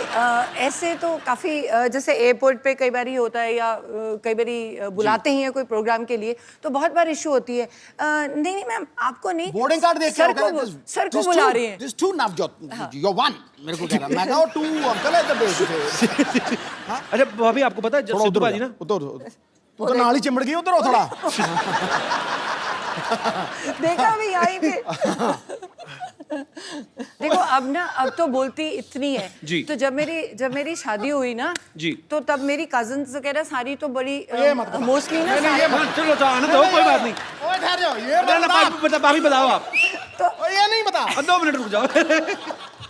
ऐसे तो काफ़ी जैसे एयरपोर्ट पे कई बार ही होता है, या कई बार बुलाते ही हैं कोई प्रोग्राम के लिए, तो बहुत बार इशू होती है। नहीं नहीं मैम, आपको नहीं, बोर्डिंग कार्ड देख सर को बुला रहे हैं। This to Navjot, you one मेरे को कह रहा, मैं कहा टू अंकल है इधर। अच्छा भाभी आपको पता है सिद्धू बाजी ना, उधर तू तो नाली चिमड़ गई, उधर हो थोड़ा। देखा अभी यहीं पे। देखो अब तो बोलती इतनी है जी। तो जब मेरी शादी हुई ना जी, तो तब मेरी कजिन्स वगैरह सारी तो बड़ी मोस्टली ना चलो तो आने दो, कोई बात नहीं। ओए ठहर जाओ, ये भाभी बताओ आप। तो ये नहीं बता, 2 मिनट रुक जाओ।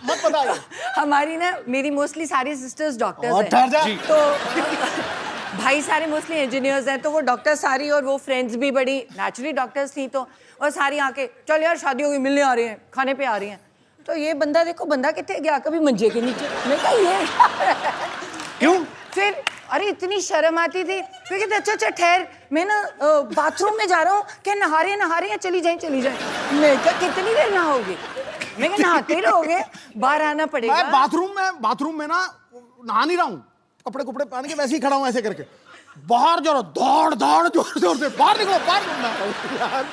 मत बताइए। हमारी ना मेरी मोस्टली सारी सिस्टर्स डॉक्टर्स और ठहर जा। हैं, तो भाई सारे मोस्टली इंजीनियर्स हैं, तो वो डॉक्टर सारी, और वो फ्रेंड्स भी बड़ी नेचुरली डॉक्टर्स थी, तो और सारी आके चल यार शादी होगी, मिलने आ रही हैं, खाने पे आ रही हैं। तो ये बंदा देखो, बंदा कितने गया, कभी मंजे के नीचे। मैं कहा ये क्यों? फिर अरे इतनी शर्म आती थी, फिर कहते अच्छा ठहर, मैं ना बाथरूम में जा रहा हूँ, क्या नहा रहे हैं, चली जाए। मैं कहा कितनी देर नहाओगे? मैं कहा नहाते रहोगे, बाहर आना पड़ेगा। मैं बाथरूम में ना नहा नहीं रहा हूँ, कपड़े पहन के वैसे ही खड़ा हूँ ऐसे करके। बाहर जरा दौड़ जोर से बाहर निकलो, बाहर।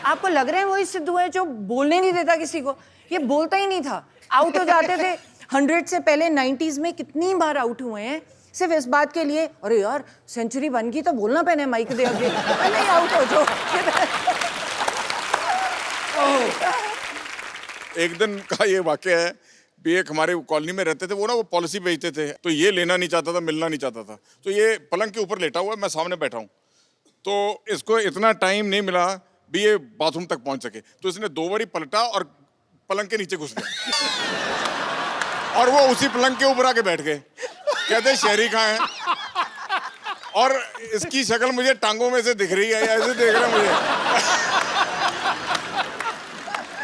आपको लग रहा है वही सिद्धू है जो बोलने नहीं देता किसी को? ये बोलता ही नहीं था, आउट हो जाते थे। 100 से पहले 90s में कितनी बार आउट हुए हैं सिर्फ इस बात के लिए, अरे यार सेंचुरी बन गई तो बोलना पैने माइक दे आगे, नहीं आउट हो जो। एक दिन का ये वाकया है भी, एक हमारे कॉलोनी में रहते थे, वो ना वो पॉलिसी बेचते थे, तो ये लेना नहीं चाहता था, मिलना नहीं चाहता था, तो ये पलंग के ऊपर लेटा हुआ है, मैं सामने बैठा हूँ, तो इसको इतना टाइम नहीं मिला भी ये बाथरूम तक पहुंच सके, तो इसने 2 बारी पलटा और पलंग के नीचे घुस गया, और वो उसी पलंग के ऊपर आके बैठ गए। कहते शहरी कहाँ है, और इसकी शक्ल मुझे टांगों में से दिख रही है, ऐसे देख रहा है मुझे।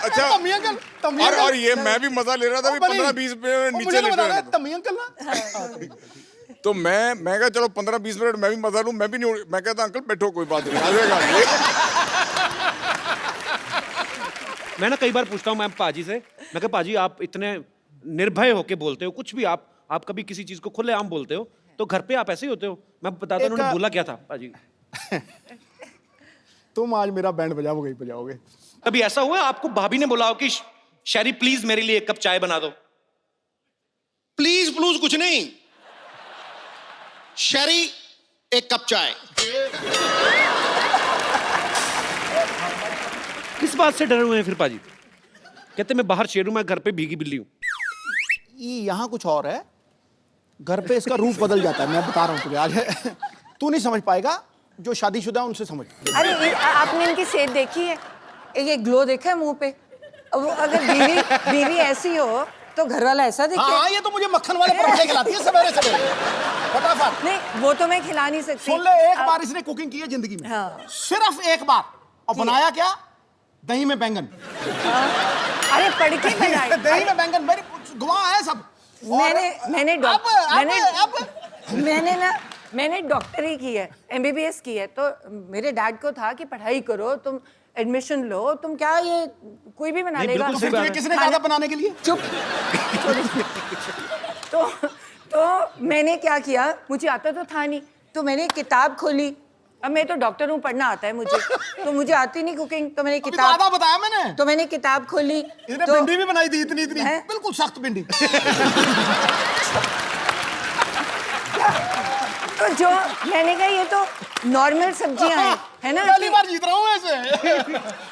अच्छा, और ये मैं भी मजा ले रहा था, 15-20 मिनट नीचे लेटा रहा था। तमी अंकल ना तो मैं कहा चलो 15-20 मिनट मैं भी मजा लूं, मैं भी नहीं मैं कहता अंकल बैठो कोई बात नहीं, आ जाएगा। मैं ना कई बार पूछता हूँ मैं पाजी से, मैं कहा पाजी आप इतने निर्भय होके बोलते हो, कुछ भी आप कभी किसी चीज को खुलेआम बोलते हो, तो घर पे आप ऐसे ही होते हो? मैं बताता हूँ उन्होंने बोला क्या था पाजी। तुम आज मेरा बैंड बजाओगे ही बजाओगे। कभी ऐसा हुआ आपको भाभी ने बोला हो कि शैरी प्लीज मेरे लिए एक कप चाय बना दो? प्लीज प्लूज कुछ नहीं, शरी एक कप चाय। किस बात से डरे हुए हैं फिर पाजी? कहते मैं बाहर शेर हूं, मैं घर पे भीगी बिल्ली हूं। यहाँ कुछ और है, घर पे इसका रूप बदल जाता है। मैं बता रहा हूँ तुझे आज। तू नहीं समझ पाएगा, जो शादीशुदा है उनसे समझ। अरे आपने इनकी सेहत देखी है? ये ग्लो देखा है मुंह पे? अब अगर बीवी ऐसी हो तो घर वाला ऐसा दिखे? हाँ, ये तो मुझे मक्खन वाले पराठे खिलाती है सवेरे सवेरे फटाफट। नहीं वो तो मैं खिला नहीं सकती। सुन ले, एक बार इसने कुकिंग की है जिंदगी में। हाँ। सिर्फ एक बार, और बनाया क्या? दही में बैंगन। अरे पढ़ के बनाई। दही में बैंगन, मेरी गवाह है सब। मैंने डॉक्टरी की है, MBBS की है, तो मेरे डैड को था कि पढ़ाई करो, तुम एडमिशन लो, तुम क्या ये कोई भी बना लेगा। तो फिर किसने कहा था बनाने के लिए? चुप। तो मैंने क्या किया, मुझे आता तो था नहीं, तो मैंने किताब खोली। अब मैं तो डॉक्टर हूँ, पढ़ना आता है मुझे, तो मुझे आती नहीं कुकिंग, तो मैंने किताब आधा बताया मैंने। तो मैंने किताब खोली। इसने तो भिंडी भी बनाई थी इतनी बिल्कुल सख्त भिंडी। तो जो मैंने कहा ये तो नॉर्मल सब्जियां हैं, है ना? पहली बार जीत रहा हूँ ऐसे।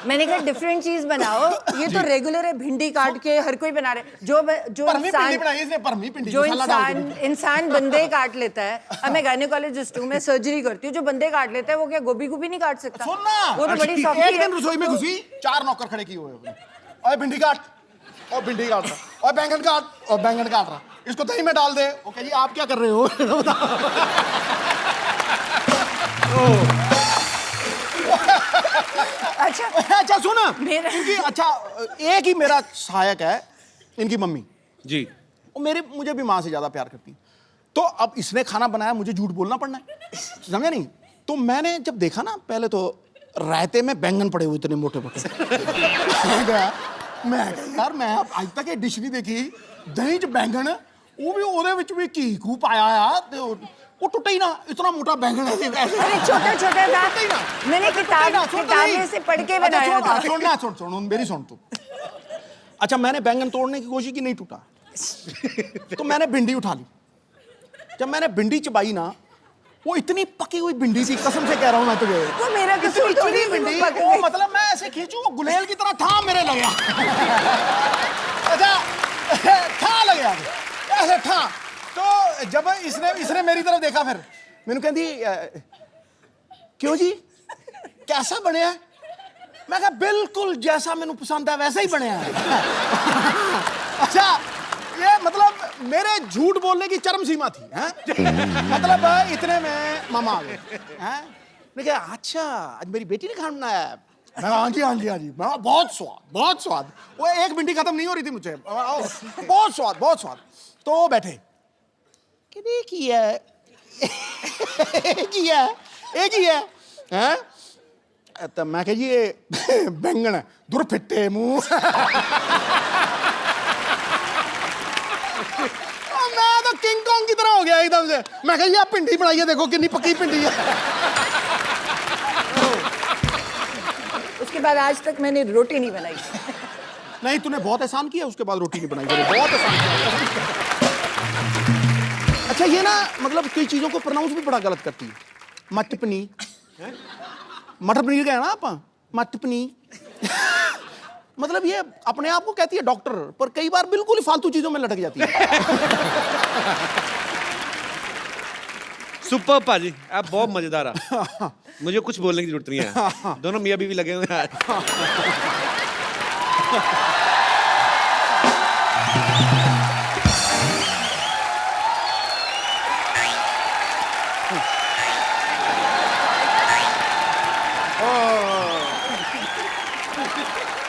मैंने कहा डिफरेंट चीज बनाओ, ये तो रेगुलर है, भिंडी काट के हर कोई बना रहे। जो इंसान बंदे काट लेता है। अब मैं गायनेकोलॉजिस्ट हूँ, मैं सर्जरी करती हूँ, जो बंदे काट लेता है वो क्या गोभी को भी नहीं काट सकता? वो तो बड़ी सॉफ्ट है। एक दिन रसोई में घुसी, 4 नौकर खड़े किए हुए, और भिंडी काट, और भिंडी काट रहा, और बैंगन काट, और बैंगन काट रहा, इसको दही में डाल दे। ओके जी, आप क्या कर रहे हो? अच्छा सुन, इनकी अच्छा एक ही मेरा सहायक है, इनकी मम्मी जी। वो मुझे भी माँ से ज्यादा प्यार करती है। तो अब इसने खाना बनाया, मुझे झूठ बोलना पड़ना है, समझा नहीं? तो मैंने जब देखा ना, पहले तो रायते में बैंगन पड़े हुए इतने मोटे मोटे। मैं यार मैं आज तक ये डिश नहीं देखी, दही च बैंगन, वो भी ਉਹਦੇ ਵਿੱਚ ਵੀ ਘੀ ਘੂ ਪਾਇਆ ਆ, ਤੇ वो टूटा ही ना, इतना मोटा बैंगन है। अरे छोटा छोटा था, मैंने किताब से पढ़ के बनाया था। सुन मेरी सुन तू। अच्छा, मैंने बैंगन तोड़ने की कोशिश की, नहीं टूटा। तो मैंने भिंडी उठा ली। जब मैंने भिंडी चबाई ना, वो इतनी पकी हुई भिंडी थी, कसम से कह रहा हूँ मैं तुझे। वो मेरा कसूर तो नहीं, भिंडी वो मतलब मैं ऐसे खींचू, वो गुलेल की तरह था मेरे लगा। अच्छा था लगा ऐसे था। तो जब इसने मेरी तरफ देखा, फिर मैंने कहती क्यों जी कैसा बनया? मैं कहा बिल्कुल जैसा मैंने पसंद है वैसा ही बनया है। अच्छा, ये मतलब मेरे झूठ बोलने की चरम सीमा थी, हैं? मतलब इतने में मामा आ गए, हैं? मैं कहा अच्छा आज मेरी बेटी ने खाना बनाया है। मैं हाँ जी हाँ जी हाँ जी। मैं बहुत स्वाद। वो एक भिंडी खत्म नहीं हो रही थी मुझे, बहुत स्वाद। तो वो बैठे कि एक ही है, हैं? तो मैं कह जी ये बैंगन है, दूर फिट्टे मुंह। मैं तो किंग कॉन्ग की तरह हो गया एकदम से। मैं कह जी आप भिंडी बनाई है, देखो कितनी पक्की भिंडी है। उसके बाद आज तक मैंने रोटी नहीं बनाई। नहीं, तूने बहुत एहसान किया, उसके बाद रोटी नहीं बनाई, बहुत एहसान किया। अच्छा, ये ना मतलब कई चीजों को प्रोनाउंस भी बड़ा गलत करती है। मटर पनीर, मटर पनीर गया ना आप, मटर पनीर। मतलब ये अपने आप को कहती है डॉक्टर, पर कई बार बिल्कुल ही फालतू चीजों में लटक जाती है। सुपर पाजी, आप बहुत मजेदार है। मुझे कुछ बोलने की जरूरत नहीं है, दोनों मियां बीवी लगे हुए हैं।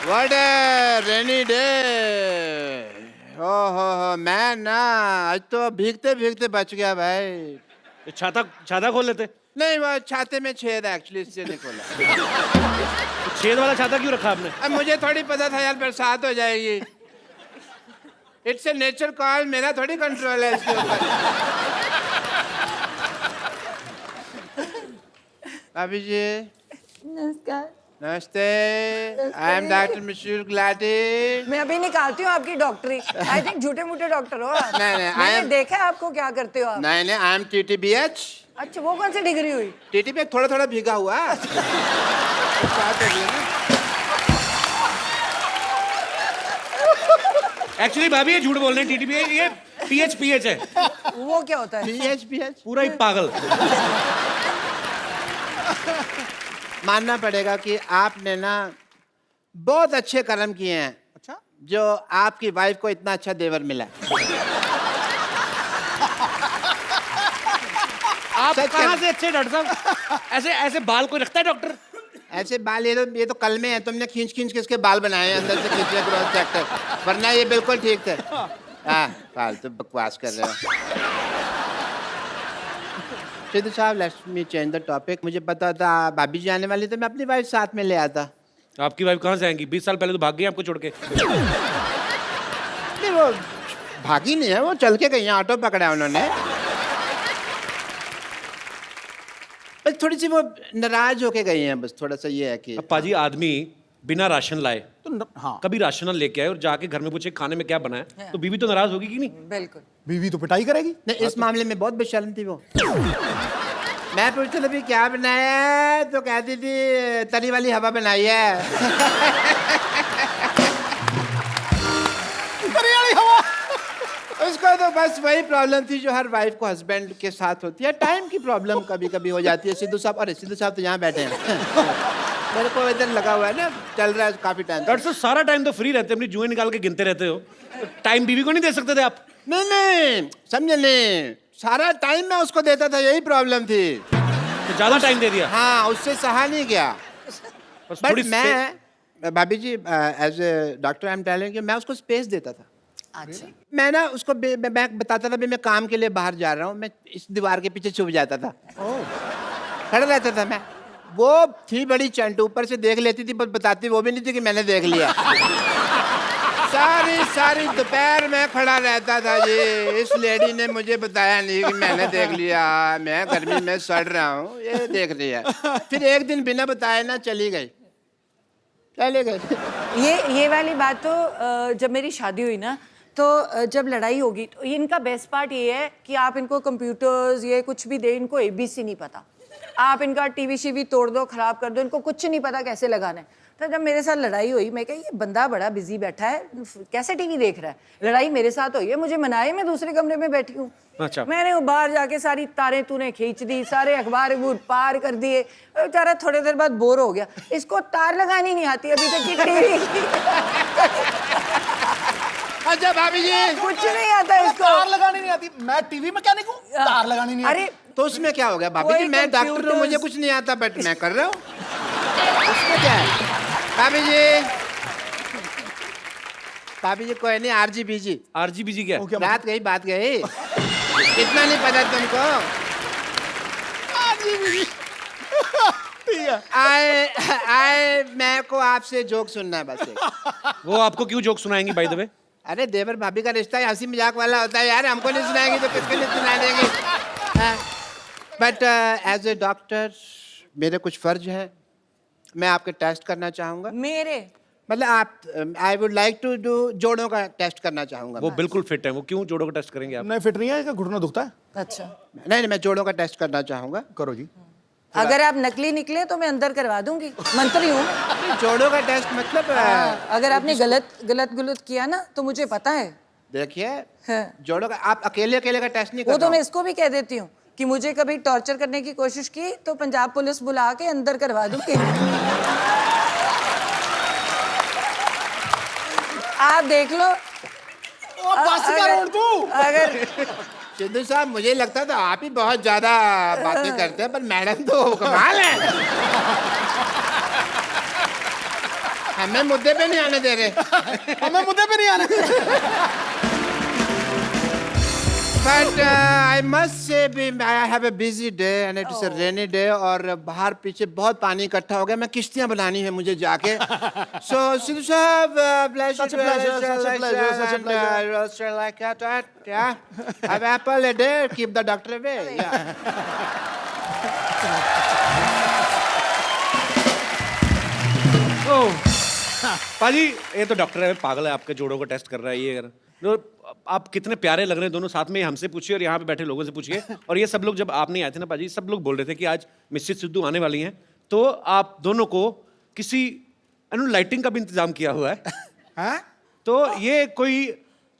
What a rainy day. हो मैं ना आज तो भीगते भीगते बच गया भाई। तो छाता छाता खोल लेते। नहीं वो छाते में छेद है एक्चुअली, इससे नहीं खोला। तो छेद वाला छाता क्यों रखा आपने? अब मुझे थोड़ी पता था यार बरसात हो जाएगी। इट्स ए नेचर कॉल, मेरा थोड़ी कंट्रोल है इसके ऊपर। भाभी जी नमस्कार। नमस्ते, आई एम डॉक्टर मिश्र गुलाटी। मैं अभी निकालती हूँ आपकी डॉक्टरी। आई थिंक झूठे मूठे डॉक्टर हो आप। नहीं, I मैंने am- देखा है आपको क्या करते हो आप। नहीं नहीं, आई एम TTBH। अच्छा, वो कौन सी डिग्री हुई? TTB थोड़ा थोड़ा भीगा हुआ। बात हो गई ना। एक्चुअली भाभी ये झूठ बोल रहे हैं। टीटीपी ये PH है। वो क्या होता है? PH पूरा ही पागल। मानना पड़ेगा कि आपने ना बहुत अच्छे कर्म किए हैं। अच्छा, जो आपकी वाइफ को इतना अच्छा देवर मिला। आप सच कहाँ कह- से अच्छे डॉक्टर साहब? ऐसे ऐसे बाल कोई रखता है डॉक्टर? ऐसे बाल ये तो कल में है, तुमने खींच खींच के इसके बाल बनाए हैं अंदर से खींचे क्रॉस सेक्टर, वरना ये बिल्कुल ठीक थे। हाँ फालतू बकवास कर रहे हो। सिद्धू साहब let's me change the topic. मुझे पता था भाभी जी आने वाली, तो मैं अपनी वाइफ साथ में ले आता। आपकी वाइफ कहाँ से आएंगी? 20 साल पहले तो भाग गई आपको छोड़ के। नहीं वो भागी नहीं है, वो चल के गई है, ऑटो पकड़ा उन्होंने। बस थोड़ी सी वो नाराज होके गई हैं, बस थोड़ा सा ये है कि अब पाजी आदमी बिना राशन लाए तो हाँ, कभी राशन लेके आए और जाके घर में पूछे खाने में क्या बना है, तो बीवी तो नाराज होगी कि नहीं? बिल्कुल। बीवी तो पिटाई करेगी। नहीं, इस मामले में बहुत बेशर्म थी वो। मैं पूछता था भी क्या बनाया है, तो कहती थी तरी वाली हवा बनाई है। तरी वाली हवा। उसको तो बस वही प्रॉब्लम थी जो हर वाइफ को हस्बैंड के साथ होती है, टाइम की प्रॉब्लम कभी कभी हो जाती है। सिद्धू साहब, अरे सिद्धू साहब तो यहाँ बैठे हैं। मेरे को इधर लगा हुआ है ना, चल रहा है काफी टाइम। डॉक्टर साहब सारा टाइम तो फ्री रहते, अपनी जुएं निकाल के गिनते रहते हो, टाइम बीवी को नहीं दे सकते थे आप? नहीं समझे नहीं, सारा टाइम मैं उसको देता था, यही प्रॉब्लम थी। तो ज्यादा टाइम दे दिया? हाँ, उससे सहा नहीं गया। बस बट थोड़ी मैं भाभी जी as a doctor I am telling you, मैं उसको स्पेस देता था। अच्छा, मैं ना उसको मैं बताता था भी मैं काम के लिए बाहर जा रहा हूँ, मैं इस दीवार के पीछे छुप जाता था, खड़ा रहता था मैं। वो थी बड़ी चंट, ऊपर से देख लेती थी, बस बताती वो भी नहीं थी कि मैंने देख लिया। सारी दोपहर में खड़ा रहता था जी। इस लेडी ने मुझे बताया नहीं कि मैंने देख लिया, मैं गर्मी में सड़ रहा हूँ, ये देख लिया। फिर एक दिन बिना बताए ना चली गई। ये वाली बात तो जब मेरी शादी हुई ना, तो जब लड़ाई होगी तो इनका बेस्ट पार्ट ये है कि आप इनको कंप्यूटर्स ये कुछ भी दे, इनको ABC नहीं पता। आप इनका TV शीवी तोड़ दो, खराब कर दो, इनको कुछ नहीं पता कैसे लगाना है। तो जब मेरे साथ लड़ाई हुई, मैं कहा ये बंदा बड़ा बिजी बैठा है, कैसे TV देख रहा है। लड़ाई मेरे साथ हुई है, मुझे मनाए, मैं दूसरे कमरे में बैठी हूँ। अच्छा। मैंने वो बाहर जाके सारी तारें तूने खींच दी, सारे अखबार पार कर दिए। बेचारा थोड़ी देर बाद बोर हो गया, इसको तार लगानी नहीं आती अभी तक की TV। अच्छा भाभी जी, कुछ नहीं आता इसको। तार लगानी नहीं आती? मैं टीवी मैकेनिक हूँ, तार लगानी नहीं आती। अरे तो उसमें क्या हो गया भाभी जी? कोई मैं डॉक्टर हूँ, computers- मुझे कुछ नहीं आता, बट मैं कर रहा हूँ, उसमें क्या है? भाभी जी, भाभी जी कोई नहीं, RGBG। RGBG क्या है? बात गई इतना नहीं पता तुमको? ठीक है। आए मैं को आपसे जोक सुनना है बस एक। वो आपको क्यों जोक सुनाएंगी बाय द वे? अरे देवर भाभी का रिश्ता हंसी मजाक वाला होता है यार, हमको नहीं सुनाएंगी तो किसके लिए सुना देंगे? बट एज ए डॉक्टर मेरे कुछ फर्ज हैं, मैं आपके टेस्ट करना चाहूँगा। मेरे मतलब आप I would like to do जोड़ों का टेस्ट करना चाहूँगा। वो बिल्कुल फिट है, वो क्यों जोड़ों का टेस्ट करेंगे आप? नहीं फिट नहीं है, इसका घुटना दुखता है। अच्छा, नहीं मैं जोड़ों का टेस्ट करना चाहूँगा। करो जी। अगर आप नकली निकले तो मैं अंदर करवा दूंगी, मंत्री हूँ। जोड़ों का टेस्ट मतलब अगर आपने गलत किया ना तो मुझे पता है। देखिए हाँ। जोड़ों का आप अकेले का टेस्ट नहीं वो करना। तो मैं इसको भी कह देती हूँ कि मुझे कभी टॉर्चर करने की कोशिश की तो पंजाब पुलिस बुला के अंदर करवा दूंगी। आप देख लो। अगर सिद्धू साहब मुझे लगता था आप ही बहुत ज्यादा बातें करते हैं, पर मैडम तो कमाल है, हमें मुद्दे पे नहीं आने दे रहे। हमें मुद्दे पे नहीं आने। But I must say, I have a busy day and it is a rainy day और बाहर पीछे बहुत पानी इकट्ठा हो गया. मैं किश्तियाँ बनानी है मुझे जाके. So Sidhu साहब, Such a pleasure, such a pleasure, such a pleasure. roaster like that, yeah. Have apple a day, keep the doctor away. Yeah. पाजी ये तो डॉक्टर है, पागल है, आपके जोड़ों को टेस्ट कर रहा है ये. अगर तो आप कितने प्यारे लग रहे हैं दोनों साथ में, हमसे पूछिए और यहाँ पे बैठे लोगों से पूछिए. और ये सब लोग जब आप नहीं आए थे ना पाजी, सब लोग बोल रहे थे कि आज मिसेस सिद्धू आने वाली हैं, तो आप दोनों को किसी लाइटिंग का भी इंतजाम किया हुआ है. हैं? तो ये कोई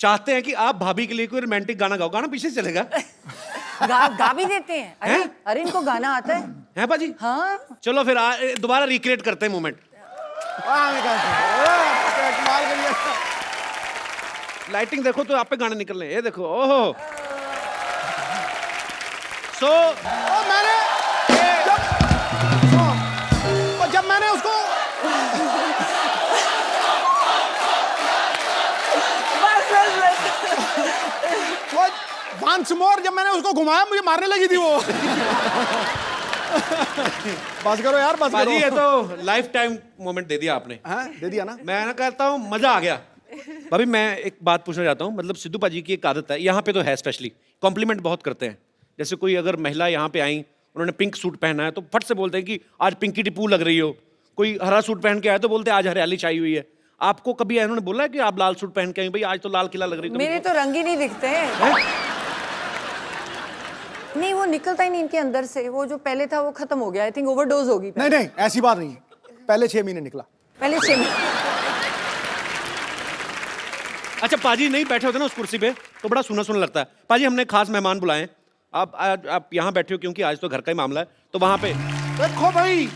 चाहते हैं कि आप भाभी के लिए कोई रोमांटिक गाना गाओ. गाना पीछे चलेगा. गा भी देते हैं. अरे अरे इनको गाना आता है. है पाजी? हाँ. चलो फिर दोबारा रिक्रिएट करते हैं मोमेंट. लाइटिंग देखो तो आप पे गाने निकल रहे हैं. ये देखो, ओहो. सो मैंने जब मैंने उसको वंस मोर जब मैंने उसको घुमाया मुझे मारने लगी थी वो. बस करो यार, बस करो. ये तो लाइफ टाइम मोमेंट दे दिया आपने. हाँ, दे दिया ना. मैं ना कहता हूँ मजा आ गया. भाभी मैं एक बात पूछना चाहता हूँ, मतलब सिद्धू पाजी की एक आदत है, यहाँ पे तो है स्पेशली, कॉम्प्लीमेंट बहुत करते हैं. जैसे कोई अगर महिला यहाँ पे आई, उन्होंने पिंक सूट पहना है तो फट से बोलते हैं कि आज पिंकी टिप्पू लग रही हो. कोई हरा सूट पहन के आए तो बोलते हैं आज हरियाली छाई हुई है. आपको कभी उन्होंने बोला है कि आप लाल सूट पहन के आई, भाई आज तो लाल किला लग रही है? मेरे तो रंग ही नहीं दिखते हैं. नहीं, वो निकलता ही नहीं इनके अंदर से. वो जो पहले था वो खत्म हो गया. आई थिंक ओवरडोज होगी. नहीं नहीं, ऐसी बात नहीं है. पहले 6 महीने निकला. पहले 6 महीने. अच्छा पाजी नहीं बैठे होते ना उस कुर्सी पे तो बड़ा सुना सुना लगता है. पाजी हमने खास मेहमान बुलाए हैं, आप यहाँ बैठे हो क्योंकि आज तो घर का ही मामला है, तो वहां पे देखो भाई,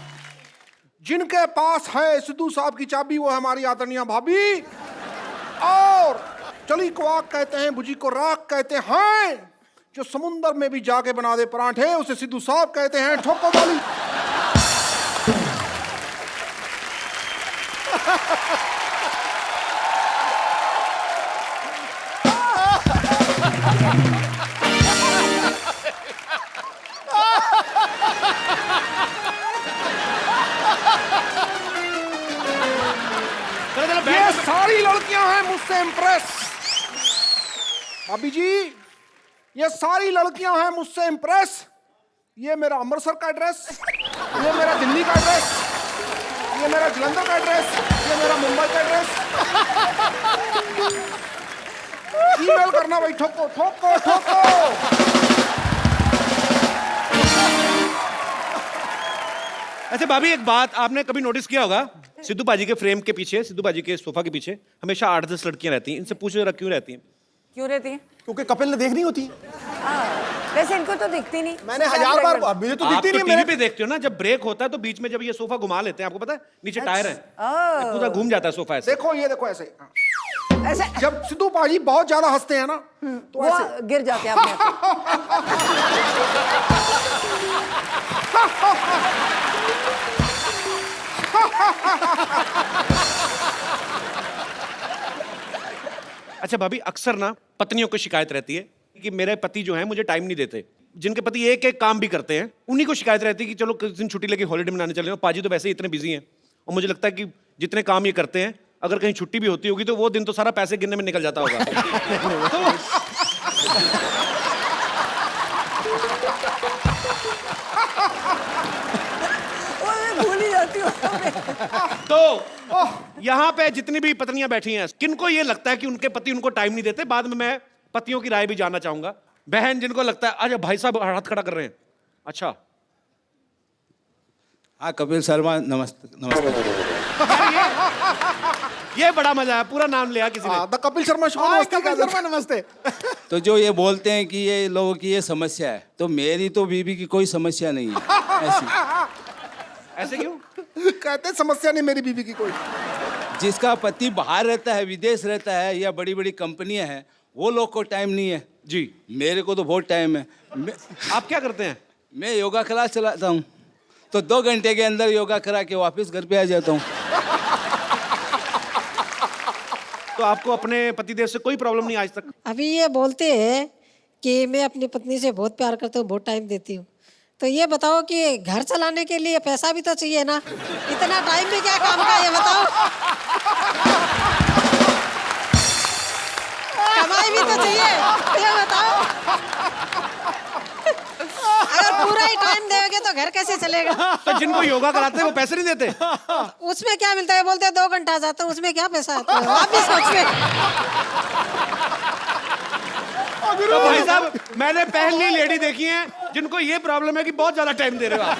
जिनके पास है सिद्धू साहब की चाबी वो है हमारी आदरणीय भाभी. और चली को आग कहते हैं, भुजी को राख कहते हैं. जो समुंदर में भी जाके बना दे परांठे उसे सिद्धू साहब कहते हैं. ठोको वाली. ये सारी लड़कियां हैं मुझसे इम्प्रेस. भाभी जी, ये सारी लड़कियां हैं मुझसे इम्प्रेस. ये मेरा अमृतसर का एड्रेस, ये मेरा दिल्ली का एड्रेस, ये मेरा जलंधर का एड्रेस, ये मेरा मुंबई का एड्रेस. ईमेल करना भाई. ठोको ठोको ठोको. अच्छा भाभी एक बात आपने कभी नोटिस किया होगा, सिद्धू पाजी के फ्रेम के पीछे, सिद्धू पाजी के सोफा के पीछे हमेशा 8-10 लड़कियां रहती हैं. इनसे पूछो जरा क्यों रहती हैं? क्यों रहती है? क्योंकि कपिल ने देख नहीं होती. वैसे इनको तो दिखती नहीं. मैंने 1000 बार, मुझे तो आप दिखती तो नहीं. टीवी पे देखते हो ना, जब ब्रेक होता है तो बीच में जब ये सोफा घुमा लेते हैं, आपको पता है नीचे टायर है, पूरा घूम जाता है सोफा ऐसे. देखो ये देखो ऐसे. ऐसे जब सिद्धू पाजी बहुत ज्यादा हंसते हैं ना तो वो ऐसे गिर जाते हैं अपने आप. अच्छा भाभी अक्सर ना पत्नियों को शिकायत रहती है कि मेरे पति जो हैं मुझे टाइम नहीं देते. जिनके पति एक एक काम भी करते हैं उन्हीं को शिकायत रहती है कि चलो किस दिन छुट्टी लेके हॉलीडे मनाने चले. पाजी तो वैसे ही इतने बिजी हैं और मुझे लगता है कि जितने काम ये करते हैं अगर कहीं छुट्टी भी होती होगी तो वो दिन तो सारा पैसे गिनने में निकल जाता होगा. भूल ही जाती हूँ. तो यहाँ पे जितनी भी पत्नियां बैठी हैं, किनको ये लगता है कि उनके पति उनको टाइम नहीं देते? बाद में मैं पतियों की राय भी जानना चाहूंगा. बहन जिनको लगता है, अच्छा भाई साहब हाथ खड़ा कर रहे हैं. अच्छा हाँ कपिल शर्मा, नमस्ते. ये बड़ा मजा है, पूरा नाम लिया किसी ने. The Kapil Sharma show. कपिल शर्मा नमस्ते. तो जो ये बोलते हैं कि ये लोगों की ये समस्या है, तो मेरी तो बीबी की कोई समस्या नहीं है ऐसी. ऐसे क्यों? कहते हैं समस्या नहीं मेरी बीवी की कोई. जिसका पति बाहर रहता है, विदेश रहता है या बड़ी बड़ी कंपनियां हैं, वो लोग को टाइम नहीं है जी. मेरे को तो बहुत टाइम है. आप क्या करते हैं? मैं योगा क्लास चलाता हूँ, तो 2 घंटे के अंदर योगा करा के वापस घर पे आ जाता हूँ. तो आपको अपने पतिदेव से कोई प्रॉब्लम नहीं आज तक? अभी ये बोलते हैं कि मैं अपनी पत्नी से बहुत प्यार करता हूँ, बहुत टाइम देती हूँ। तो ये बताओ कि घर चलाने के लिए पैसा भी तो चाहिए ना, इतना टाइम भी क्या काम का, ये बताओ। कमाई भी तो चाहिए, ये बताओ। अगर पूरा ही टाइम देंगे तो घर कैसे चलेगा? तो जिनको योगा कराते हैं वो पैसे नहीं देते? उसमें क्या मिलता है? बोलते हैं 2 घंटा जाता हूँ, उसमें क्या पैसा आता है? आप भी सोचिए। तो भाई साहब, मैंने पहली लेडी देखी है जिनको ये प्रॉब्लम है कि बहुत ज्यादा टाइम दे रहे हो आप।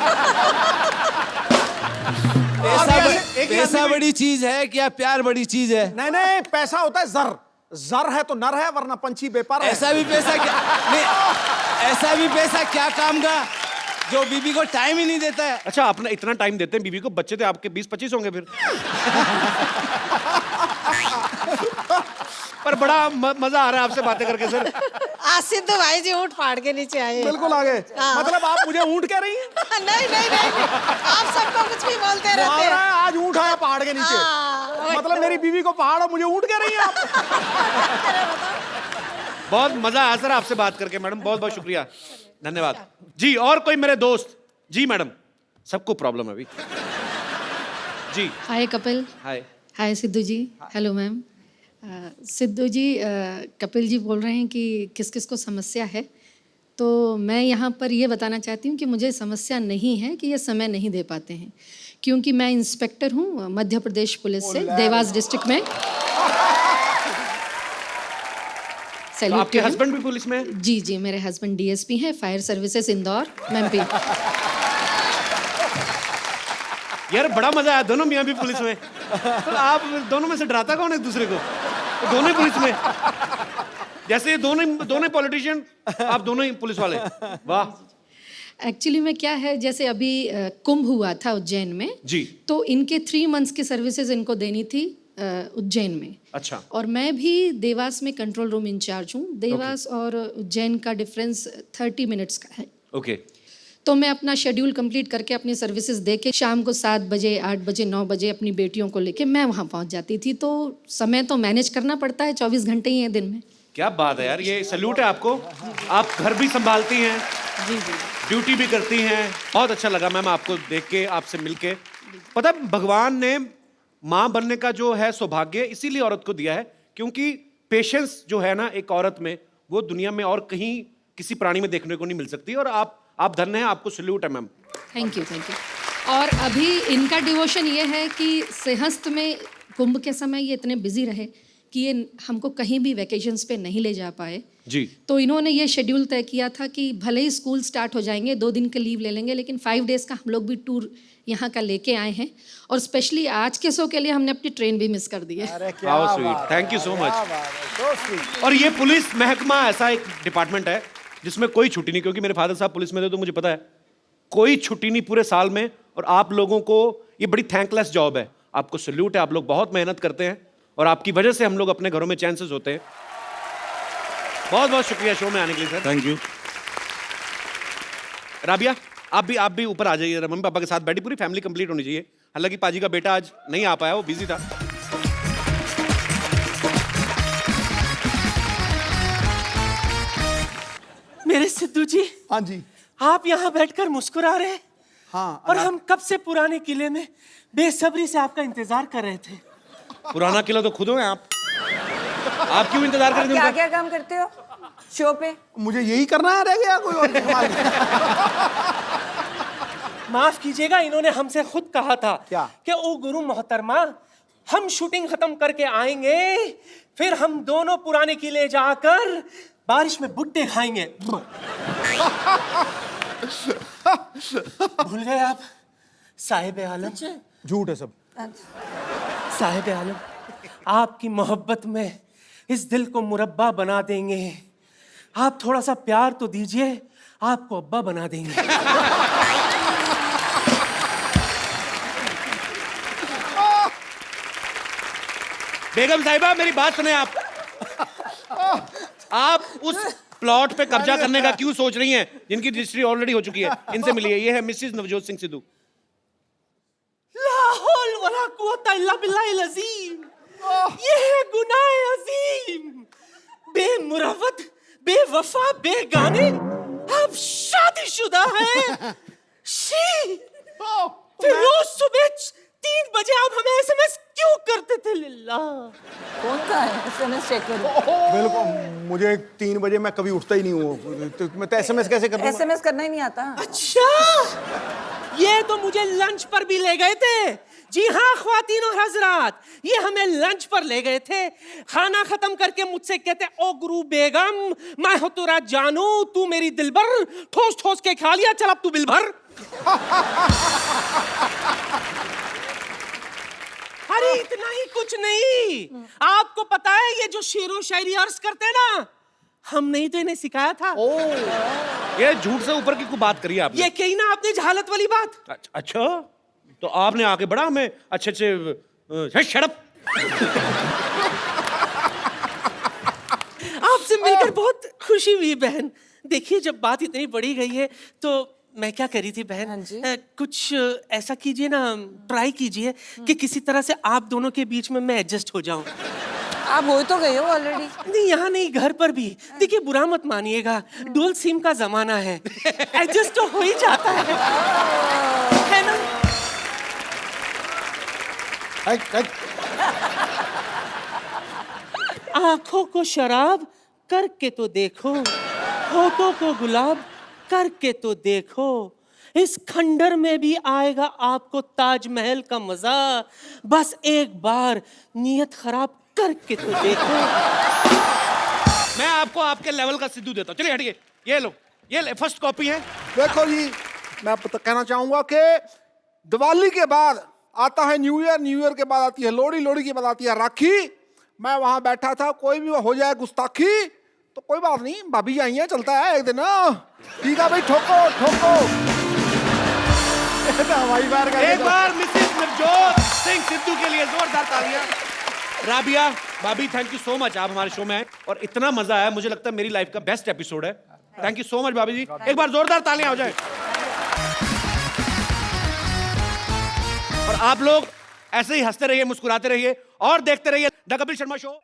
पैसा बड़ी चीज है क्या प्यार बड़ी चीज है? नहीं नहीं, पैसा होता है जर, जर है तो नर है, वरना पंछी बेपार है। ऐसा भी पैसा क्या नहीं, ऐसा भी पैसा क्या काम का जो बीबी को टाइम ही नहीं देता है? अच्छा, अपना इतना टाइम देते हैं बीबी को, बच्चे तो आपके 20-25 होंगे फिर। पर बड़ा मजा आ रहा है आपसे बातें करके सर। आज सिद्धू भाई जी ऊँट फाड़ के नीचे आए। बिल्कुल आ गए। मतलब आप मुझे ऊँट कह रही हैं? नहीं नहीं नहीं, आप सबको कुछ भी बोलते रहते हैं। आज ऊँट आया पहाड़ के नीचे, मतलब मेरी बीवी को पहाड़ और मुझे ऊँट कह रही हैं आप? बहुत मजा आया सर आपसे बात करके मैडम, बहुत बहुत शुक्रिया, धन्यवाद जी। और कोई मेरे दोस्त? जी मैडम, सबको प्रॉब्लम है अभी जी। Hi Kapil. Hi. Hi Sidhu ji. Hello ma'am. Sidhu ji, Kapil ji बोल रहे हैं कि किस किस को समस्या है, तो मैं यहाँ पर ये बताना चाहती हूँ कि मुझे समस्या नहीं है कि ये समय नहीं दे पाते हैं, क्योंकि मैं इंस्पेक्टर हूँ मध्य प्रदेश पुलिस से, देवास डिस्ट्रिक्ट में। तो आपके हस्बैंड भी पुलिस में हैं? जी जी, मेरे हस्बैंड डीएसपी हैं, फायर सर्विसेज इंदौर, एमपी। यार बड़ा मजा आया, दोनों मियाँ भी पुलिस में। तो आप दोनों में से डराता कौन है एक दूसरे को? तो दोनों ही पुलिस में, जैसे दोनों पॉलिटिशियन, आप दोनों ही पुलिस वाले, वाह। एक्चुअली में क्या है, जैसे अभी कुंभ हुआ था उज्जैन में जी, तो इनके 3 मंथ्स की सर्विसेज इनको देनी थी उज्जैन में। अच्छा। और मैं भी देवास में कंट्रोल रूम इंचार्ज हूँ। देवास और उज्जैन का डिफरेंस 30 मिनट्स का है। ओके। तो मैं अपना शेड्यूल कंप्लीट करके अपनी सर्विसेज दे के शाम को 7 बजे, 8 बजे, 9 बजे अपनी बेटियों को लेके मैं वहाँ पहुँच जाती थी। तो समय तो मैनेज करना पड़ता है, 24 घंटे ही हैं दिन में। क्या बात है यार, ये सैल्यूट है आपको। आप घर भी संभालती हैं, जी जी, ड्यूटी भी करती हैं। बहुत अच्छा लगा मैम आपको देख के, आपसे मिलके। पता भगवान ने माँ बनने का जो है सौभाग्य इसीलिए औरत को दिया है, क्योंकि पेशेंस जो है ना एक औरत में, वो दुनिया में और कहीं किसी प्राणी में देखने को नहीं मिल सकती। और आप धन्य हैं, आपको सैल्यूट है ma'am. Thank you thank you. और अभी इनका डिवोशन ये है कि सिंहस्थ में कुंभ के समय ये इतने बिजी रहे कि ये हमको कहीं भी वेकेशंस पे नहीं ले जा पाए जी। तो इन्होंने ये शेड्यूल तय किया था कि भले ही स्कूल स्टार्ट हो जाएंगे, 2 दिन का लीव ले लेंगे, लेकिन 5 डेज का हम लोग भी टूर यहाँ का लेके आए हैं। और स्पेशली आज के शो के लिए हमने अपनी ट्रेन भी मिस कर दी है। How sweet, thank you so much. और ये पुलिस महकमा ऐसा एक डिपार्टमेंट है जिसमें कोई छुट्टी नहीं, क्योंकि मेरे फादर साहब पुलिस में थे तो मुझे पता है कोई छुट्टी नहीं पूरे साल में। और आप लोगों को ये बड़ी थैंकलेस जॉब है, आपको सैल्यूट है। आप लोग बहुत मेहनत करते हैं और आपकी वजह से हम लोग अपने घरों में चैन से सोते हैं। बहुत बहुत शुक्रिया शो में आने के लिए सर। Thank you. राबिया, आप भी ऊपर आ जाइए, मम्मी पापा के साथ बैठी, पूरी फैमिली कंप्लीट होनी चाहिए। हालांकि पाजी का बेटा आज नहीं आ पाया, वो बिजी था। मेरे सिद्धू जी। हाँ जी। आप यहाँ बैठकर मुस्कुरा रहे हैं। हाँ। और हम कब से पुराने किले में बेसब्री से आपका इंतजार कर रहे थे। पुराना किला तो खुद हो आप क्यों इंतजार कर रहे थे? क्या क्या काम करते हो शो पे? मुझे यही करना है, रह गया कोई और कमाल माफ कीजिएगा, इन्होंने हमसे खुद कहा था क्या? कि ओ गुरु मोहतरमा, हम शूटिंग खत्म करके आएंगे, फिर हम दोनों पुराने किले जाकर बारिश में भुट्टे खाएंगे। भूल गए आप साहिब आलम? झूठ है सब। साहिब आलम, आपकी मोहब्बत में इस दिल को मुरब्बा बना देंगे। आप थोड़ा सा प्यार तो दीजिए, आपको अब्बा बना देंगे। बेगम साहिबा मेरी बात सुने आप उस प्लॉट पे कब्जा करने का क्यों सोच रही हैं जिनकी रजिस्ट्री ऑलरेडी हो चुकी है? इनसे मिलिए, ये है मिसेस नवजोत सिंह सिद्धू। ला हौल वला कुव्वता इल्ला बिल्लाहिल अज़ीम। ये है गुनाह अज़ीम। बेमुरवत बेवफा बेगाने अब शादीशुदा है। शी फिर रोज सुबह 3 बजे आप हमें एसएमएस क्यों करते थे लिल्ला? कौन का है एसएमएस चेक करो। बिल्कुल, मुझे 3 बजे मैं कभी उठता ही नहीं हूँ, तो मैं तो एसएमएस कैसे कर दूंगा? एसएमएस करना ही नहीं आता। अच्छा, ये तो मुझे लंच पर भी ले गए थे। जी हाँ ख्वातीन और हजरात, ये हमें लंच पर ले गए थे। खाना खत्म करके मुझसे कहते, ओ गुरु बेगम, मैं हो तेरा जानू, तू मेरी दिलबर, ठोस ठोस के खा लिया, चल अब तू बिल भर। अरे इतना ही कुछ नहीं, आपको पता है ये जो शेरो शायरी अर्ज करते हैं ना, हमने ही तो इन्हें सिखाया था। ये झूठ से ऊपर की कोई बात करी आपने? ये कही ना आपने जहालत वाली बात। अच्छा, तो आपने आके बड़ा हमें अच्छे शट अप। आपसे मिलकर बहुत खुशी हुई बहन। देखिए जब बात इतनी बड़ी गई है तो मैं क्या करी थी बहन, कुछ ऐसा कीजिए ना, ट्राई कीजिए कि किसी तरह से आप दोनों के बीच में मैं एडजस्ट हो जाऊं। आप हो तो गए हो ऑलरेडी। नहीं, यहाँ नहीं, घर पर भी। देखिए बुरा मत मानिएगा, डुअल सिम का जमाना है, एडजस्ट तो हो ही जाता है ना? आंखों को शराब करके तो देखो, होठों को गुलाब करके तो देखो, इस खंडर में भी आएगा आपको ताजमहल का मजा, बस एक बार नीयत खराब करके तो देखो। मैं आपको आपके लेवल का सिद्धू देता हूँ, चलिए हटिए, ये लो, ये ले, फर्स्ट कॉपी है। देखो जी, मैं आपको तो कहना चाहूंगा कि दिवाली के बाद आता है न्यू ईयर, न्यू ईयर के बाद आती है लोहड़ी, लोहड़ी के बाद आती है राखी। मैं वहां बैठा था, कोई भी हो जाए गुस्ताखी तो कोई बात नहीं, भाभी आई है, चलता है एक दिन। ठीक है भाई, ठोको ठोको। हवाई बार का एक बार मिसेस नवजोत सिंह सिद्धू के लिए जोरदार तालियां। राबिया भाभी, थैंक यू सो मच, आप हमारे शो में आए और इतना मजा आया, मुझे लगता है मेरी लाइफ का बेस्ट एपिसोड है। थैंक यू सो मच भाभी जी, एक बार जोरदार तालियां हो जाए। और आप लोग ऐसे ही हंसते रहिए, मुस्कुराते रहिए और देखते रहिए the Kapil Sharma show.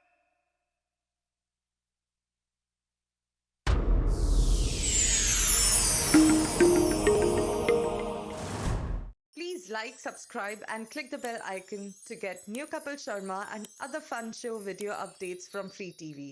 Please like, subscribe and click the bell icon to get new Kapil Sharma and other fun show video updates from Free TV.